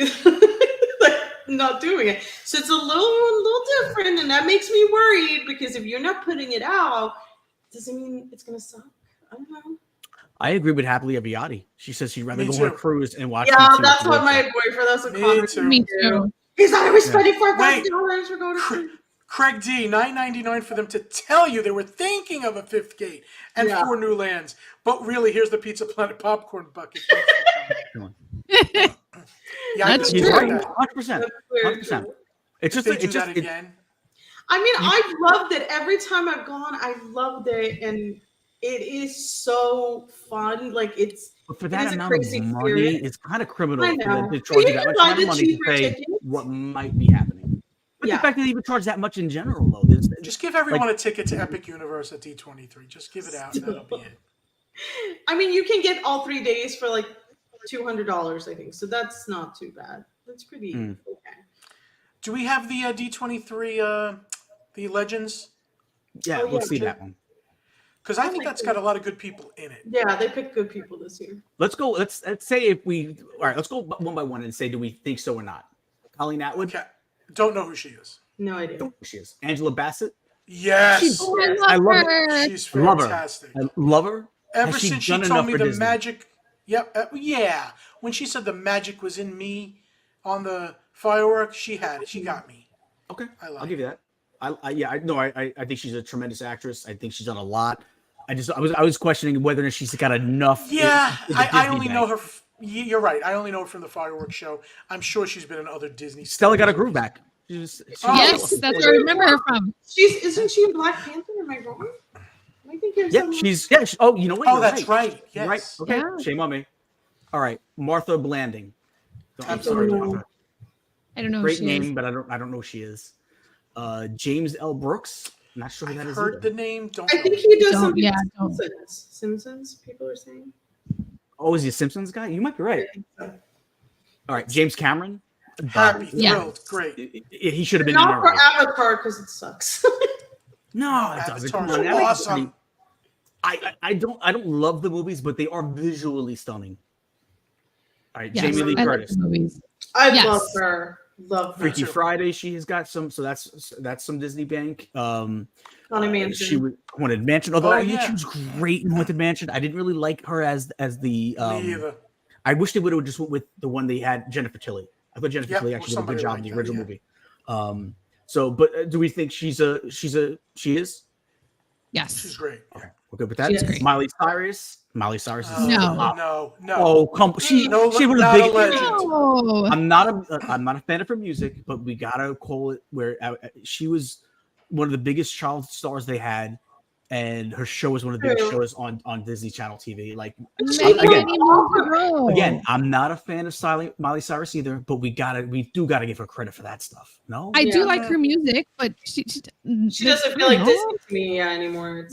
not doing it. So it's a little different, and that makes me worried because if you're not putting it out, does it mean it's going to suck? I don't know. I agree with Happily Ever Yachty. She says she'd rather go on a cruise and watch. Yeah, that's what my boyfriend. That's what Me too. He's not always spending $4,000 for going to cruise. Craig D, $9.99 for them to tell you they were thinking of a fifth gate and 4 new lands. But really, here's the Pizza Planet popcorn bucket. That's He's true. right. 100%. 100%. It's just again. I mean, I've loved it. Every time I've gone, I've loved it, and it is so fun. Like but for that amount of money, it's kind of criminal I know. to charge you that much amount of money to cheaper say tickets. what might be happening. But the fact that they even charge that much in general, though, just give everyone a ticket to Epic Universe at D23. Just give it out, and that'll be it. I mean, you can get all 3 days for like $200, I think. So that's not too bad. That's pretty okay. Do we have the D23 the Legends? Yeah, let's see that one. Because I think that's got a lot of good people in it. Yeah, they picked good people this year. Let's go. Let's say if we all right. Let's go one by one and say do we think so or not. Colleen Atwood. Okay. Don't know who she is. No idea. Don't know who she is. Angela Bassett. Yes. I love her. She's fantastic. I love her. Ever since she told me the magic. Yep. Yeah. When she said the magic was in me on the fireworks, she had it. She got me. Okay. I'll give you that. I think she's a tremendous actress. I think she's done a lot. I was questioning whether or not she's got enough. Yeah, I only know her. You're right. I only know her from the fireworks show. I'm sure she's been in other Disney. Stella got a groove back. Yes, that's where I remember her from. Isn't she in Black Panther? Am I wrong? I think you know what? Oh, that's right. Yes. Right. Okay. Yeah. Shame on me. All right, Martha Blanding. I'm sorry, Martha. I don't know. Great name, but I don't know who she is. James L. Brooks. I'm not sure who that is. Heard the name. I think he does some Simpsons. People are saying. Oh, is he a Simpsons guy? You might be right. So. All right, James Cameron. Happy, thrilled, great. He should have been not for Avatar because it sucks. No, it doesn't. Come on, awesome. I don't love the movies, but they are visually stunning. All right, Jamie Lee Curtis. I love her. Love her. Freaky Friday. She has got some. So that's some Disney bank. Haunted Mansion. She was Haunted Mansion. Although she was great in Haunted Mansion. I didn't really like her as the. Me either. I wish they would have just went with the one they had, Jennifer Tilly. I thought Jennifer Tilly actually did a good job in the original movie. But do we think she is? Yes. She's great. Okay, we're good with that. Miley Cyrus. Miley Cyrus is no. Oh, come she was a big No. I'm not a fan of her music, but we gotta call it where she was one of the biggest child stars they had and her show was one of the biggest shows on Disney Channel TV. Like again, I'm not a fan of Miley Cyrus either, but we do gotta give her credit for that stuff. No, I do like her music, but she doesn't feel like Disney to me I wouldn't.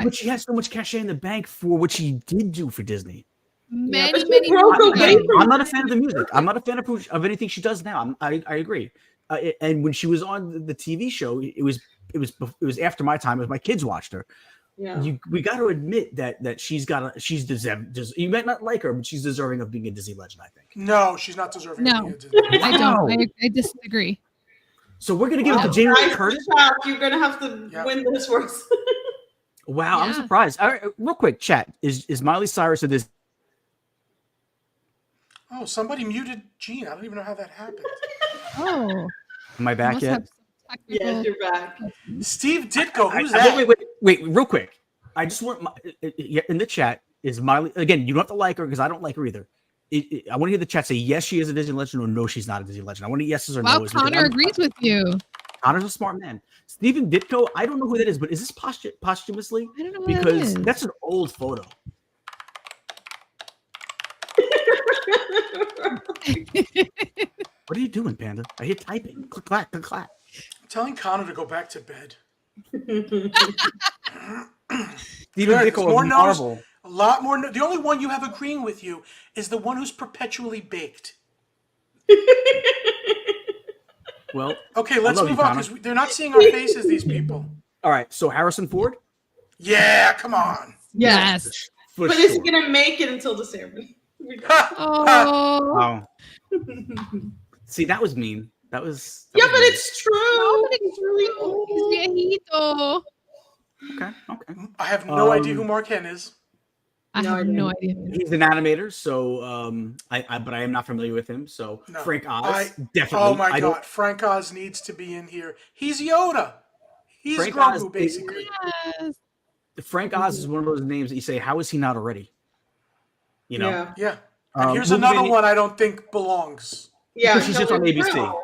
But she has so much cachet in the bank for what she did do for Disney. Many. I'm not a fan of the music. I'm not a fan of anything she does now. I agree. And when she was on the TV show, it was after my time as my kids watched her. Yeah, we got to admit that she's deserving. You might not like her, but she's deserving of being a Disney legend. I think. No, she's not deserving. No, of being a Disney legend. I don't. I disagree. So we're gonna give it to Jamie Lee Curtis. You're gonna have to win this first. Wow, I'm surprised. All right, real quick, chat is Miley Cyrus or this? Oh, somebody muted Gene. I don't even know how that happened. Oh, am I back yet? Yes, you're back. Steve Ditko, who's that? Wait, real quick. I just want in the chat is Miley again. You don't have to like her because I don't like her either. I want to hear the chat say yes, she is a Disney legend, or no, she's not a Disney legend. I want to yeses or no's. Connor agrees with you. Connor's a smart man. Stephen Ditko, I don't know who that is, but is this posthumously? I don't know because that's an old photo. What are you doing, Panda? I hear typing. Click, clack, click, clack. I'm telling Connor to go back to bed. Stephen Ditko, more Marvel. A lot more. The only one you have agreeing with you is the one who's perpetually baked. Well, okay, let's move on because they're not seeing our faces. These people. All right, so Harrison Ford. Yeah, come on. Yes, but is he gonna make it until December? Oh. See, that was mean. That was. But it's true. No, but it's really old. He's viejito. Okay. I have no idea who Mark Hen is. I have no idea. He's an animator, so but I am not familiar with him. So Frank Oz, definitely. Oh my God, Frank Oz needs to be in here. He's Yoda. He's Frank Grogu, Oz, basically. Yes. Frank Oz is one of those names that you say, "How is he not already?" You know. Yeah. And here's another one I don't think belongs. Yeah, she's just on ABC.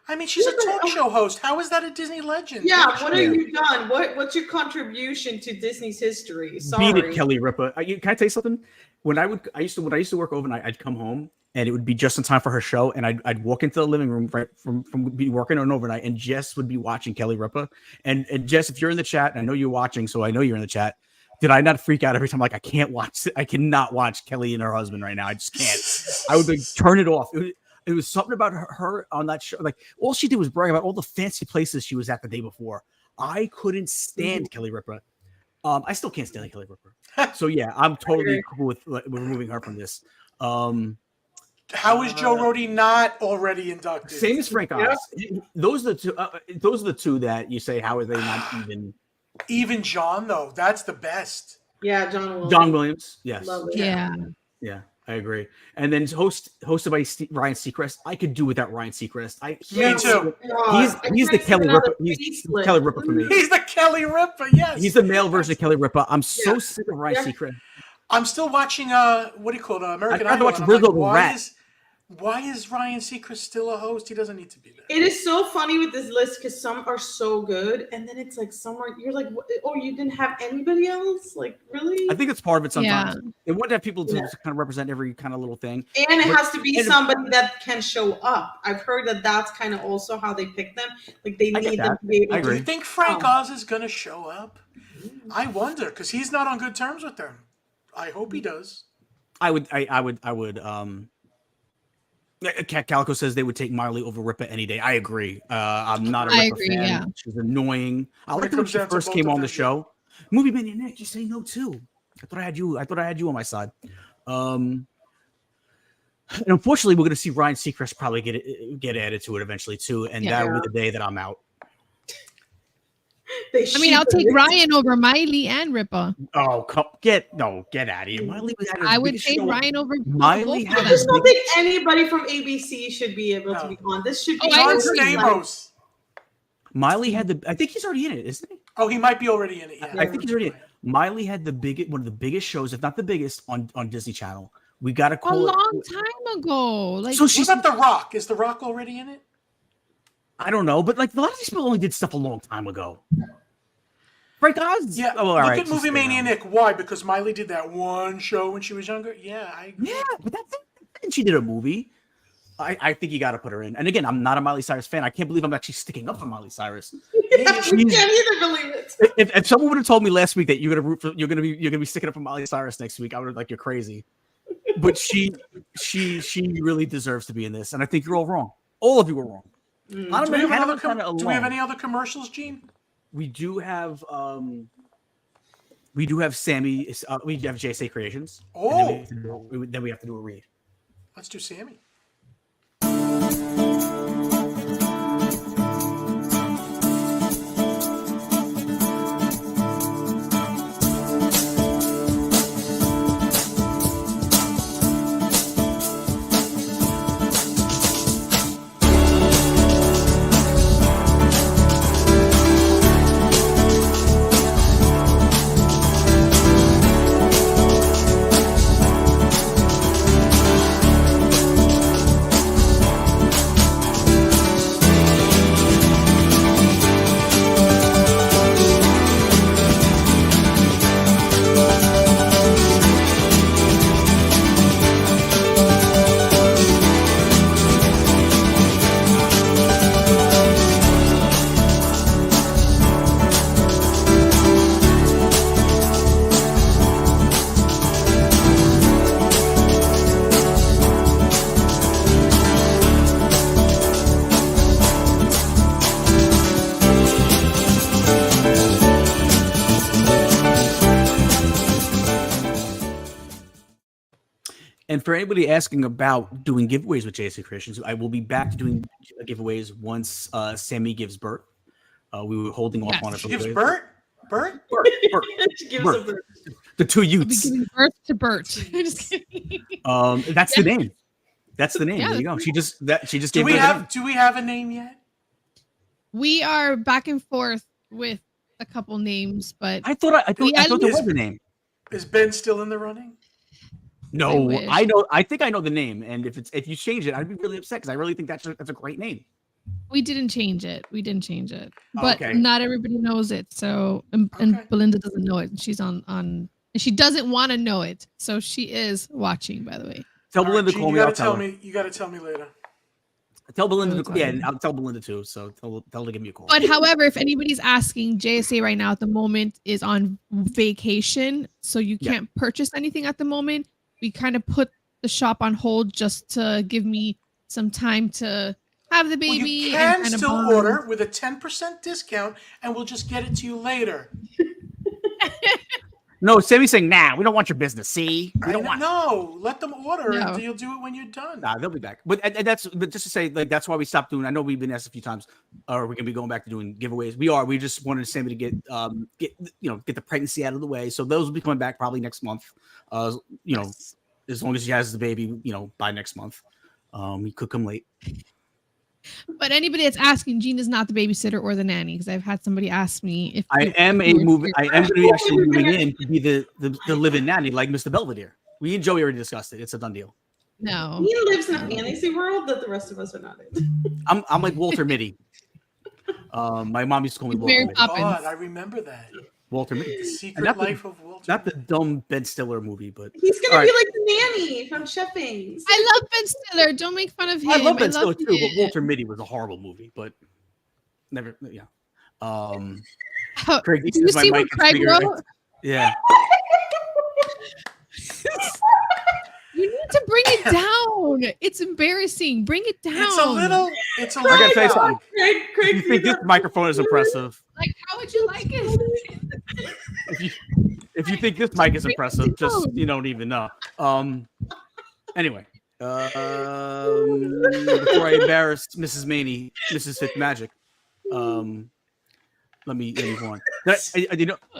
I mean, she's a talk show host. How is that a Disney legend? Yeah, what have you done? What's your contribution to Disney's history? Sorry. Beat it, Kelly Ripa. Can I tell you something? When I used to work overnight, I'd come home and it would be just in time for her show, and I'd walk into the living room right from be working on overnight, and Jess would be watching Kelly Ripa. And Jess, if you're in the chat, and I know you're watching, so I know you're in the chat. Did I not freak out every time? Like, I cannot watch Kelly and her husband right now. I just can't. I would turn it off. It was something about her on that show. Like, all she did was brag about all the fancy places she was at the day before. I couldn't stand Kelly Ripa. I still can't stand Kelly Ripa. So yeah, I'm totally cool with removing her from this. How is Joe Rody not already inducted? Same as Frank Oz. Yeah. Those are the two that you say, how are they not even? Even John, though, that's the best. Yeah, John Williams. John Williams, yes. Yeah, I agree. And then hosted by Ryan Seacrest. I could do without Ryan Seacrest. Me too. He's the Kelly Ripa. He's Kelly Ripa for me. He's the Kelly Ripa. Yes. He's the male version of Kelly Ripa. I'm so sick of Ryan Seacrest. I'm still watching. What do you call it? American Idol. I have to watch Rizzo the Rat. Why is Ryan Seacrest still a host? He doesn't need to be there. It is so funny with this list because some are so good, and then it's like somewhere you're like, oh, you didn't have anybody else? Like, really? I think it's part of it sometimes. They want to have people to kind of represent every kind of little thing. And it has to be somebody that can show up. I've heard that that's kind of also how they pick them. Like, they need them to be able to. Do you think Frank Oz is going to show up? I wonder, because he's not on good terms with them. I hope he does. I would. Calico says they would take Miley over Ripa any day. I agree. I'm not a Ripa fan. Yeah. She's annoying. I liked her when she first came on the show. Movie Mania Nick, you say no too. I thought I had you on my side. And unfortunately, we're going to see Ryan Seacrest probably get added to it eventually too, and that will be the day that I'm out. I'll take Ryan over Miley and Ripa. Oh, get out of here. Miley was I would take Ryan over Miley. I just don't think anybody from ABC should be able to be on. This should be John Stamos. Miley had I think he's already in it, isn't he? Oh, he might be already in it. Yeah. I think he's already in it. Miley had one of the biggest shows, if not the biggest, on Disney Channel. We got to call it a long time ago. Like, so she's not The Rock. Is The Rock already in it? I don't know, but like a lot of these people only did stuff a long time ago. Frank Oz. Yeah. Oh, all Look right, at Movie Mania Nick. Why? Because Miley did that one show when she was younger. Yeah, I agree. Yeah, but that's it. And she did a movie. I think you got to put her in. And again, I'm not a Miley Cyrus fan. I can't believe I'm actually sticking up for Miley Cyrus. Yeah, we can't either believe it. If someone would have told me last week that you're gonna be sticking up for Miley Cyrus next week, I would have like, you're crazy. But she really deserves to be in this, and I think you're all wrong. All of you are wrong. Do we have any other commercials, Gene? We do have Sammy. We have JSA Creations. Oh, and then we have to do a read. Let's do Sammy. And for anybody asking about doing giveaways with JSA Creations, I will be back to doing giveaways once Sammy gives birth. We were holding off on it. She gives birth? Bert? She gives a birth. The two I'll be youths. giving birth to Bert. Just kidding. That's the name. That's the name. Yeah. There you go. She just gave Do we birth. have a name yet? We are back and forth with a couple names, but I thought there was a name. Is Ben still in the running? No, wish. I know. I think I know the name, and if you change it, I'd be really upset because I really think that's a great name. we didn't change it. But Okay. not everybody knows it. So and Belinda doesn't know it. She's on and she doesn't want to know it. So she is watching, by the way. Tell All right, Belinda Gene, call you me. gotta I'll tell tell her. me. You got to tell me later. Tell Belinda. Oh, And I'll tell Belinda too. So tell her to give me a call. But however, if anybody's asking, JSA right now at the moment is on vacation, so you Yeah. can't purchase anything at the moment. We kind of put the shop on hold just to give me some time to have the baby. Well, you and can kind of still bond. order with a 10% discount, and we'll just get it to you later. No, Sammy's saying, nah, we don't want your business. See, we don't want. No, let them order, No. and you'll do it when you're done. Nah, they'll be back. But just to say, like, that's why we stopped doing. I know we've been asked a few times, are we gonna be going back to doing giveaways? We are. We just wanted Sammy to get the pregnancy out of the way. So those will be coming back probably next month. As long as she has the baby, by next month. We could come late. But anybody that's asking, Gene is not the babysitter or the nanny, because I've had somebody ask me if I am going to be actually moving in to be the live-in nanny like Mr. Belvedere. We and Joey already discussed it. It's a done deal. No. He lives in a fantasy world that the rest of us are not in. I'm like Walter Mitty. My mom used to call me Walter Mary Mitty. Poppins. God, I remember that. Walter Mitty. The And Secret not Life of Walter. Not the dumb Ben Stiller movie, but He's All gonna right. be like the nanny from Chefings. I love Ben Stiller. Don't make fun of him. I love Ben Stiller him. too. But Walter Mitty was a horrible movie, but never. Yeah. How- Craig, Did you is my see mic what Craig configured? wrote? Yeah. You need to bring it down. It's embarrassing. Bring it down. It's a little. I gotta tell you something. Craig, If you think this microphone is impressive, Like, how would you like it? if you think this mic is impressive, just you don't even know. Anyway, before I embarrass Mrs. Maney, Mrs. Fitzmagic, let me go on.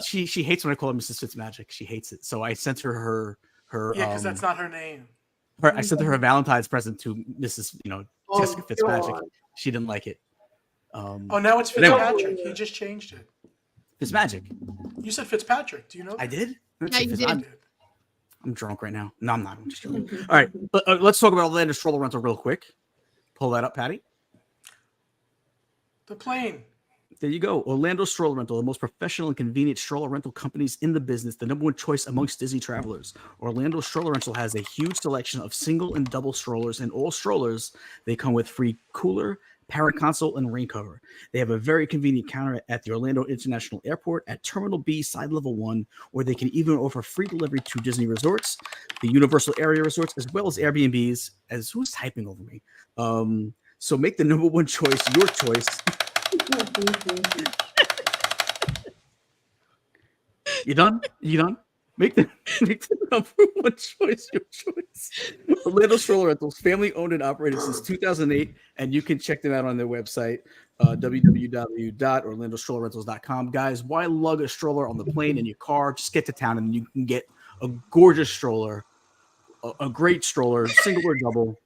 She hates when I call her Mrs. Fitzmagic. She hates it. So I sent her Yeah, because that's not her name. I sent her a Valentine's present to Mrs. Jessica Fitzmagic. God. She didn't like it. Oh, now it's But anyway. Fitzpatrick. He just changed it. Fitzmagic. You said Fitzpatrick. Do you know? I did. Yeah, you did. I'm drunk right now. No, I'm not. I'm just joking. All right, let's talk about Orlando stroller rental real quick. Pull that up, Patty. The plane. There you go. Orlando Stroller Rental, the most professional and convenient stroller rental companies in the business, the number one choice amongst Disney travelers. Orlando Stroller Rental has a huge selection of single and double strollers, and all strollers, they come with free cooler, parent console, and rain cover. They have a very convenient counter at the Orlando International Airport at Terminal B, side level 1, or they can even offer free delivery to Disney resorts, the Universal Area resorts, as well as Airbnbs. As who's typing over me? So make the number one choice your choice. You done? You done? Make the number one choice your choice. Orlando Stroller Rentals, family owned and operated since 2008, and you can check them out on their website, www.orlandostrollerrentals.com. Guys, why lug a stroller on the plane in your car? Just get to town and you can get a gorgeous stroller, a great stroller, single or double,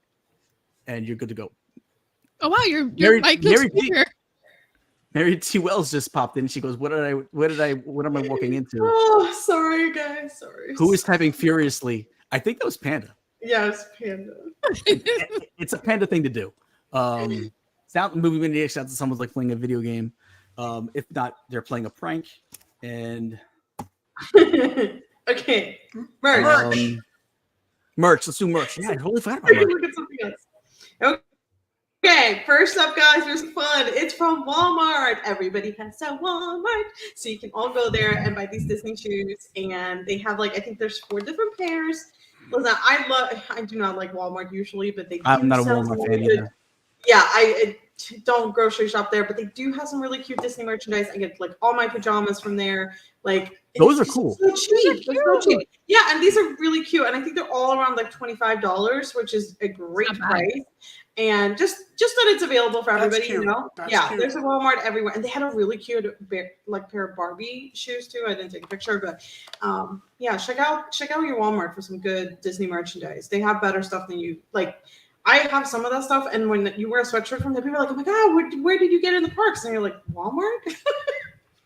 and you're good to go. Oh wow, your mic looks bigger. Mary T. Wells just popped in. She goes, what am I walking into? Oh, sorry, guys. Sorry. Who is typing furiously? I think that was Panda. Yeah, it's Panda. It's a Panda thing to do. Sound movie maniacs sounds like someone's like playing a video game. If not, they're playing a prank. And okay. Merch. Merch. Let's do merch. Yeah, I totally forgot about merch. Look at something else. Okay, first up, guys, there's fun. It's from Walmart. Everybody has a Walmart. So you can all go there and buy these Disney shoes. And they have, like, I think there's 4 different pairs. Listen, I do not like Walmart usually, but they I'm not a Walmart fan either. Yeah, I don't grocery shop there, but they do have some really cute Disney merchandise. I get, like, all my pajamas from there. Like, those are cool. So cheap. They're so cheap. Yeah, and these are really cute. And I think they're all around like $25, which is a great price. And just that it's available for everybody, you know. Cute. There's a Walmart everywhere, and they had a really cute pair of Barbie shoes too. I didn't take a picture, but yeah, check out your Walmart for some good Disney merchandise. They have better stuff than you like. I have some of that stuff, and when you wear a sweatshirt from them, people are like, "Oh my god, where did you get it in the parks?" And you're like, "Walmart."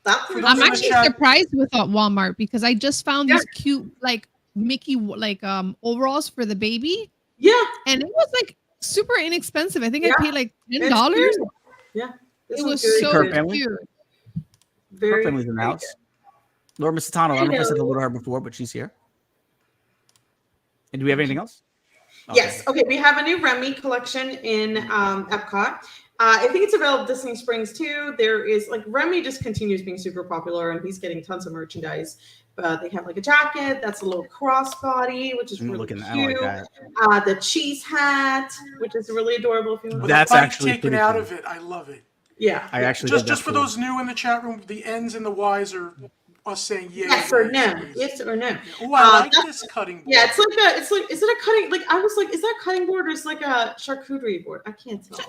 I'm actually surprised with Walmart because I just found these cute like Mickey overalls for the baby. Yeah, and it was like super inexpensive. I think I paid like $10. Yeah, it was so cute. Her family's in the house. Laura Misitano, I don't know if I said hello to her before, but she's here. And do we have anything else? Okay. Yes. Okay. We have a new Remy collection in Epcot. I think it's available at Disney Springs too. There is like Remy just continues being super popular, and he's getting tons of merchandise. They have like a jacket that's a little crossbody, which is really cute. The cheese hat, which is really adorable. If you want that's actually taken out of it. I love it. Yeah, I actually just for those new in the chat room, the N's and the Y's are us saying yes or no. Yes or no. Oh, I like this cutting board. Yeah, is it a cutting? Like I was like, is that a cutting board or is it like a charcuterie board? I can't tell.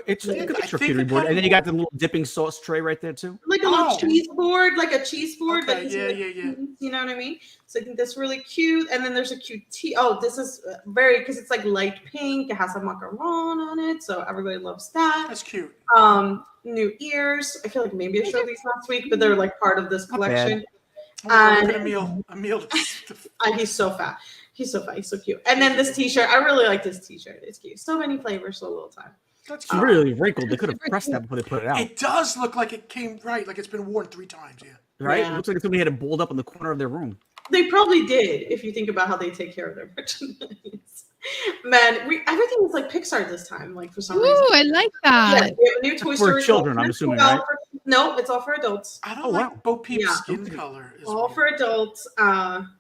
It's like a charcuterie board, and then you got the little dipping sauce tray right there too. Like a little cheese board, like a cheese board. Okay, yeah. You know what I mean? So I think that's really cute. And then there's a cute tea. Oh, this is because it's like light pink. It has a macaron on it, so everybody loves that. That's cute. New ears. I feel like maybe I showed these last week, but they're like part of this collection. And Emil. He's so fat. He's so fat. He's so cute. And then this T-shirt. I really like this T-shirt. It's cute. So many flavors, so little time. That's really wrinkled. They could have pressed that before they put it out. It does look like it came right, like it's been worn 3 times. Yeah. Right. Yeah. It looks like somebody had it balled up in the corner of their room. They probably did, if you think about how they take care of their merchandise. Man, everything is like Pixar this time, like for some reason. Ooh, I like that. Yeah, we have a new Toy Story. For children, I'm assuming, right? No, it's all for adults. I don't like Bo Peep's skin color. All for adults.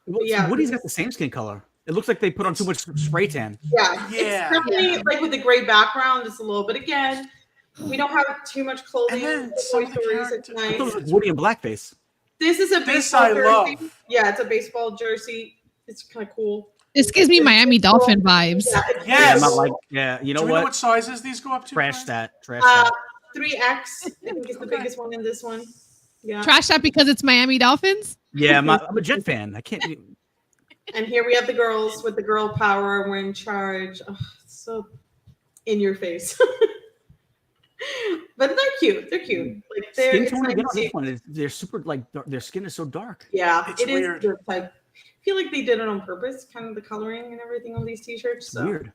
Woody's got the same skin color. It looks like they put on too much spray tan. Yeah. It's definitely like with the gray background, it's a little bit again. We don't have too much clothing. And then some of the characters. I thought it was Woody in blackface. This is a baseball jersey. Yeah, it's a baseball jersey. It's kind of cool. This gives me Miami Dolphin vibes. Yes. You know Do we what? know what sizes these go up to? Trash that. 3X. I think it's the biggest one in this one. Yeah. Trash that because it's Miami Dolphins? Yeah, I'm a Jet fan. I can't. And here we have the girls with the girl power. We're in charge. Oh, it's so in your face. But they're cute. They're cute. Like skin tone again on this one. They're super like their skin is so dark. Yeah, it's weird. Is I feel like they did it on purpose, kind of the coloring and everything on these t-shirts. So weird.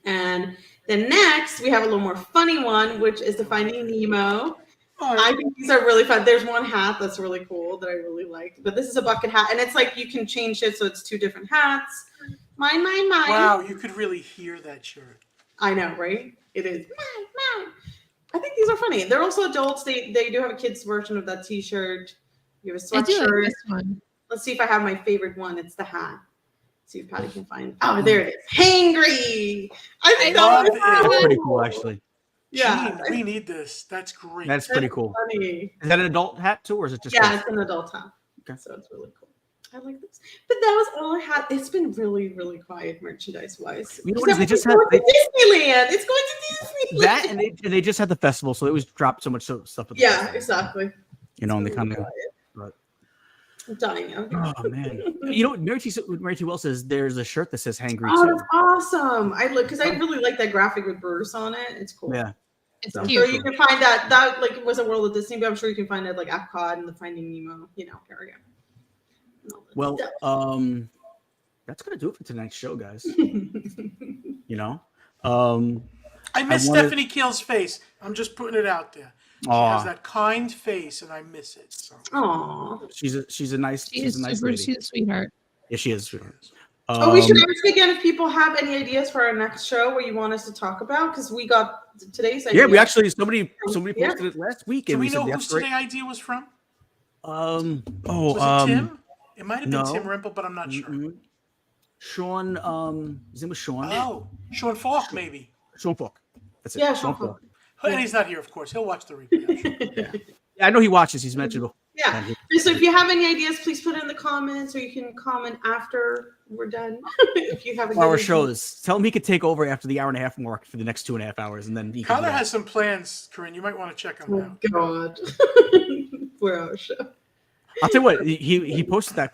And then next we have a little more funny one, which is the Finding Nemo. I think these are really fun. There's one hat that's really cool that I really liked, but this is a bucket hat, and it's like you can change it so it's 2 different hats. Mine. Wow, you could really hear that shirt. I know, right? It is mine. I think these are funny. They're also adults. They do have a kids version of that T-shirt. You have a I do sweatshirt. like this one. Let's see if I have my favorite one. It's the hat. See if Patty can find. Oh, there it is. Hangry. I think That's pretty cool, actually. Yeah, Gene, we need this. That's great. That's pretty cool. Funny. Is that an adult hat too, or is it just? Yeah, it's an adult hat. Okay. So it's really cool. I like this. But that was all I had. It's been really, really quiet merchandise-wise. You know what? They just had Disneyland. It's going to Disneyland. that, and they just had the festival, so it was dropped so much stuff. At the festival. Exactly. You know, and they kind of. I'm dying out. Oh man! You know what? Mary T. Wells says there's a shirt that says "Hangry" Oh, too. that's awesome! I look because I really like that graphic with Bruce on it. It's cool. Yeah. It's So cute. you can find that. That like was a World of Disney, but I'm sure you can find it like Epcot and the Finding Nemo, area. Well, that's gonna do it for tonight's show, guys. You know, I miss Stephanie Keel's face. I'm just putting it out there. She has that kind face, and I miss it. So. Aww. She's a nice lady. She's a sweetheart. Yeah, she is a sweetheart. We should ask again if people have any ideas for our next show where you want us to talk about, because we got today's idea. Yeah, we actually somebody posted it last week. Do and we know said, whose today idea was from? Was it Tim? It might have been Tim Rimple, but I'm not sure. Sean, his name was Sean. Oh, Sean Falk, maybe. Sean Falk. That's it. Yeah, Sean Falk. And he's not here, of course. He'll watch the replay. Yeah, I know he watches. He's mentioned before. Yeah. So if you have any ideas, please put it in the comments, or you can comment after we're done. If you have our shows, tell him he could take over after the hour and a half mark for the next 2.5 hours, and then he Connor has some plans, Corinne. You might want to check them out. God. For our show. I'll tell you what, he posted that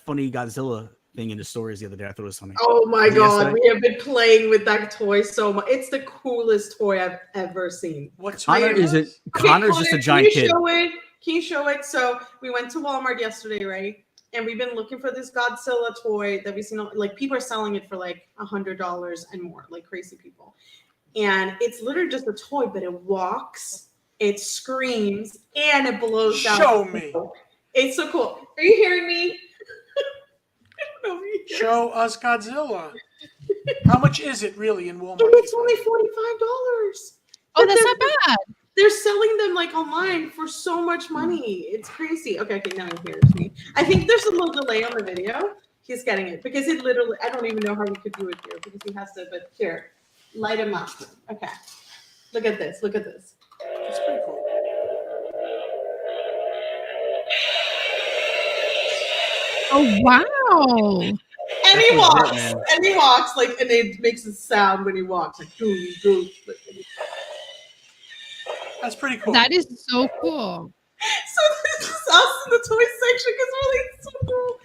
funny Godzilla thing in the stories the other day. I thought it was funny. Oh my God, we have been playing with that toy so much. It's the coolest toy I've ever seen. Connor's just a giant kid. Can you show it? So we went to Walmart yesterday, right? And we've been looking for this Godzilla toy that we've seen. Like people are selling it for like $100 and more, like crazy people. And it's literally just a toy, but it walks, it screams, and it blows out. Show me. It's so cool. Are you hearing me? Show us Godzilla. How much is it really in Walmart? It's only $45. Oh, that's not bad. They're selling them like online for so much money. It's crazy. Okay, now he hears me. I think there's a little delay on the video. He's getting it because it literally, I don't even know how he could do it here because he has to, but here, light him up. Okay. Look at this. Look at this. That's pretty cool. Oh, wow. And he walks like, and it makes a sound when he walks, like, doo. That's pretty cool. That is so cool. So this is us in the toy section because really it's so cool.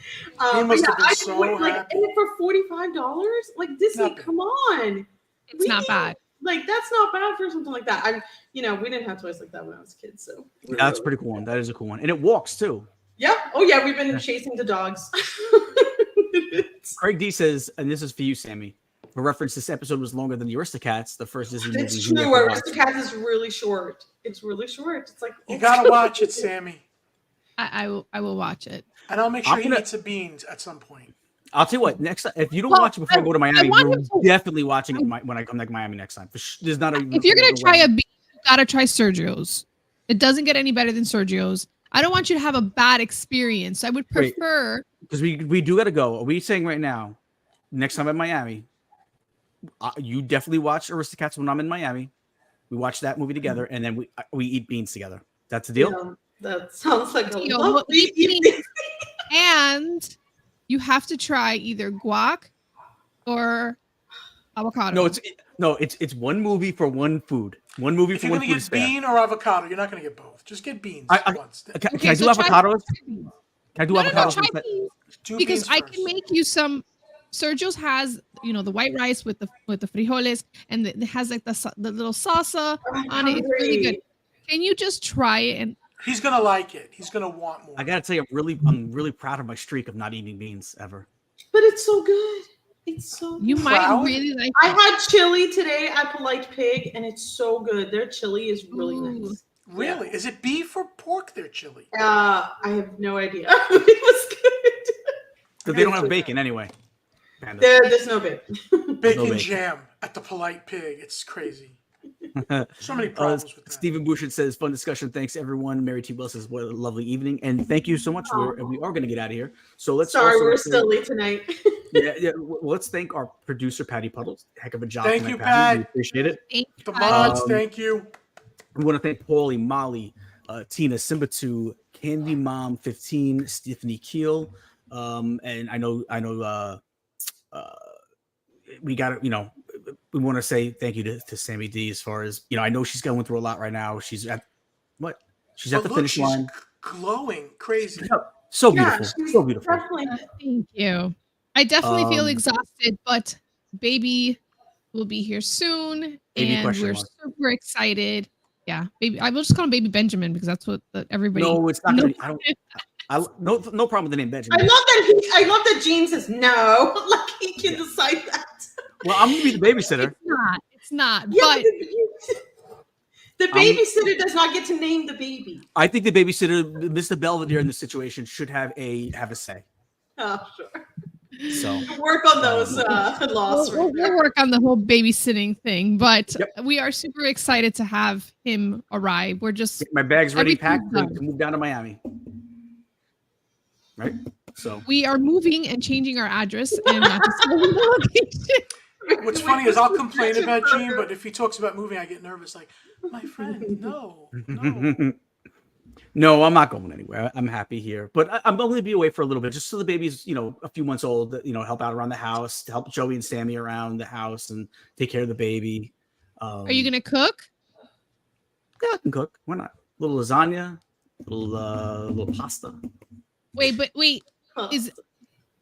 He must have been so happy. And for $45, like Disney, come on. It's not bad. Like that's not bad for something like that. We didn't have toys like that when I was a kid, so That's a pretty cool one. That is a cool one, and it walks too. Yeah. Oh yeah, we've been chasing the dogs. Craig D says, and this is for you, Sammy. For reference, this episode was longer than the Aristocats, the first Disney movie. It's true. Aristocats is really short. It's really short. It's like you gotta watch it, Sammy. I will watch it, and I'll make sure he eats some beans at some point. I'll tell you what. Next time, if you don't watch it before I go to Miami, you're definitely watching it when I come to Miami next time. There's not a. If you're gonna try a bean, you gotta try Sergio's. It doesn't get any better than Sergio's. I don't want you to have a bad experience. I would prefer because we do gotta go. Are we saying right now? Next time in Miami, you definitely watch Aristocats when I'm in Miami. We watch that movie together, and then we eat beans together. That's the deal. Yeah, that sounds like a lovely evening. And you have to try either guac or avocado. It's one movie for one food. One movie for one food. If you're gonna get bean or avocado, you're not gonna get both. Just get beans once. Can I do avocados? Can I do avocados? Because I can make you some. Sergio's has, the white rice with the frijoles, and it has like the little salsa on it. It's really good. Can you just try it? And he's gonna like it. He's gonna want more. I gotta tell you, I'm really proud of my streak of not eating beans ever. But it's so good. It's so you good. might really like. I had chili today at Polite Pig, and it's so good. Their chili is really nice. Really? Is it beef or pork? Their chili? I have no idea. It was good. But they don't have bacon anyway. There's no bacon. Bacon jam at the Polite Pig. It's crazy. So many problems with that. Stephen Bouchard says, fun discussion. Thanks, everyone. Mary T. Will says, what a lovely evening. And thank you so much. We are going to get out of here. So let's. Sorry, we're still late tonight. Well, let's thank our producer, Patty Puddles. Heck of a job. Thank tonight, you, Patty. We Pat. appreciate it. The mods, thank you. We want to thank Paulie, Molly, Tina, Simbatu, Candy Mom 15, Stephanie Keel. And I know we got to, we want to say thank you to Sammy D as far as, I know she's going through a lot right now. She's at the finish line. Glowing, crazy. So beautiful. So beautiful. Thank you. I definitely feel exhausted, but baby will be here soon. And we're super excited. Yeah, baby. I will just call him Baby Benjamin because that's what everybody. No, it's not. No problem with the name Benjamin. I love that Gene says no. Like he can decide that. Well, I'm gonna be the babysitter. It's not. Yeah, but the babysitter does not get to name the baby. I think the babysitter, Mr. Belvedere, in this situation should have a say. Oh, sure. So work on those laws. We'll work on the whole babysitting thing, but we are super excited to have him arrive. We're just my bag's ready packed to move down to Miami. Right? So we are moving and changing our address and location. What's funny is I'll complain about Gene, but if he talks about moving, I get nervous. Like, my friend, no. No, I'm not going anywhere. I'm happy here, but I'm going to be away for a little bit, just so the baby's, a few months old. Help out around the house, to help Joey and Sammy around the house, and take care of the baby. Are you gonna cook? Yeah, I can cook. Why not? A little lasagna, little pasta. Wait, is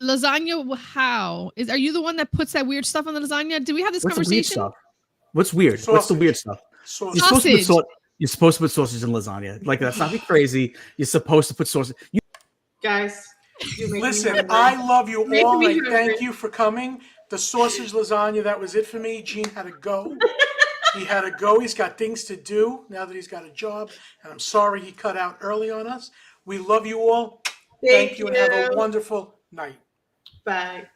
lasagna? Are you the one that puts that weird stuff on the lasagna? Did we have this conversation? What's weird? What's the weird stuff? Sausage. You're supposed to put sausage in lasagna. Like, that's not be crazy. You're supposed to put sausage. Guys, listen, I love you all. I thank you for coming. The sausage lasagna, that was it for me. Gene had to go. He had to go. He's got things to do now that he's got a job. And I'm sorry he cut out early on us. We love you all. Thank you and have a wonderful night. Bye.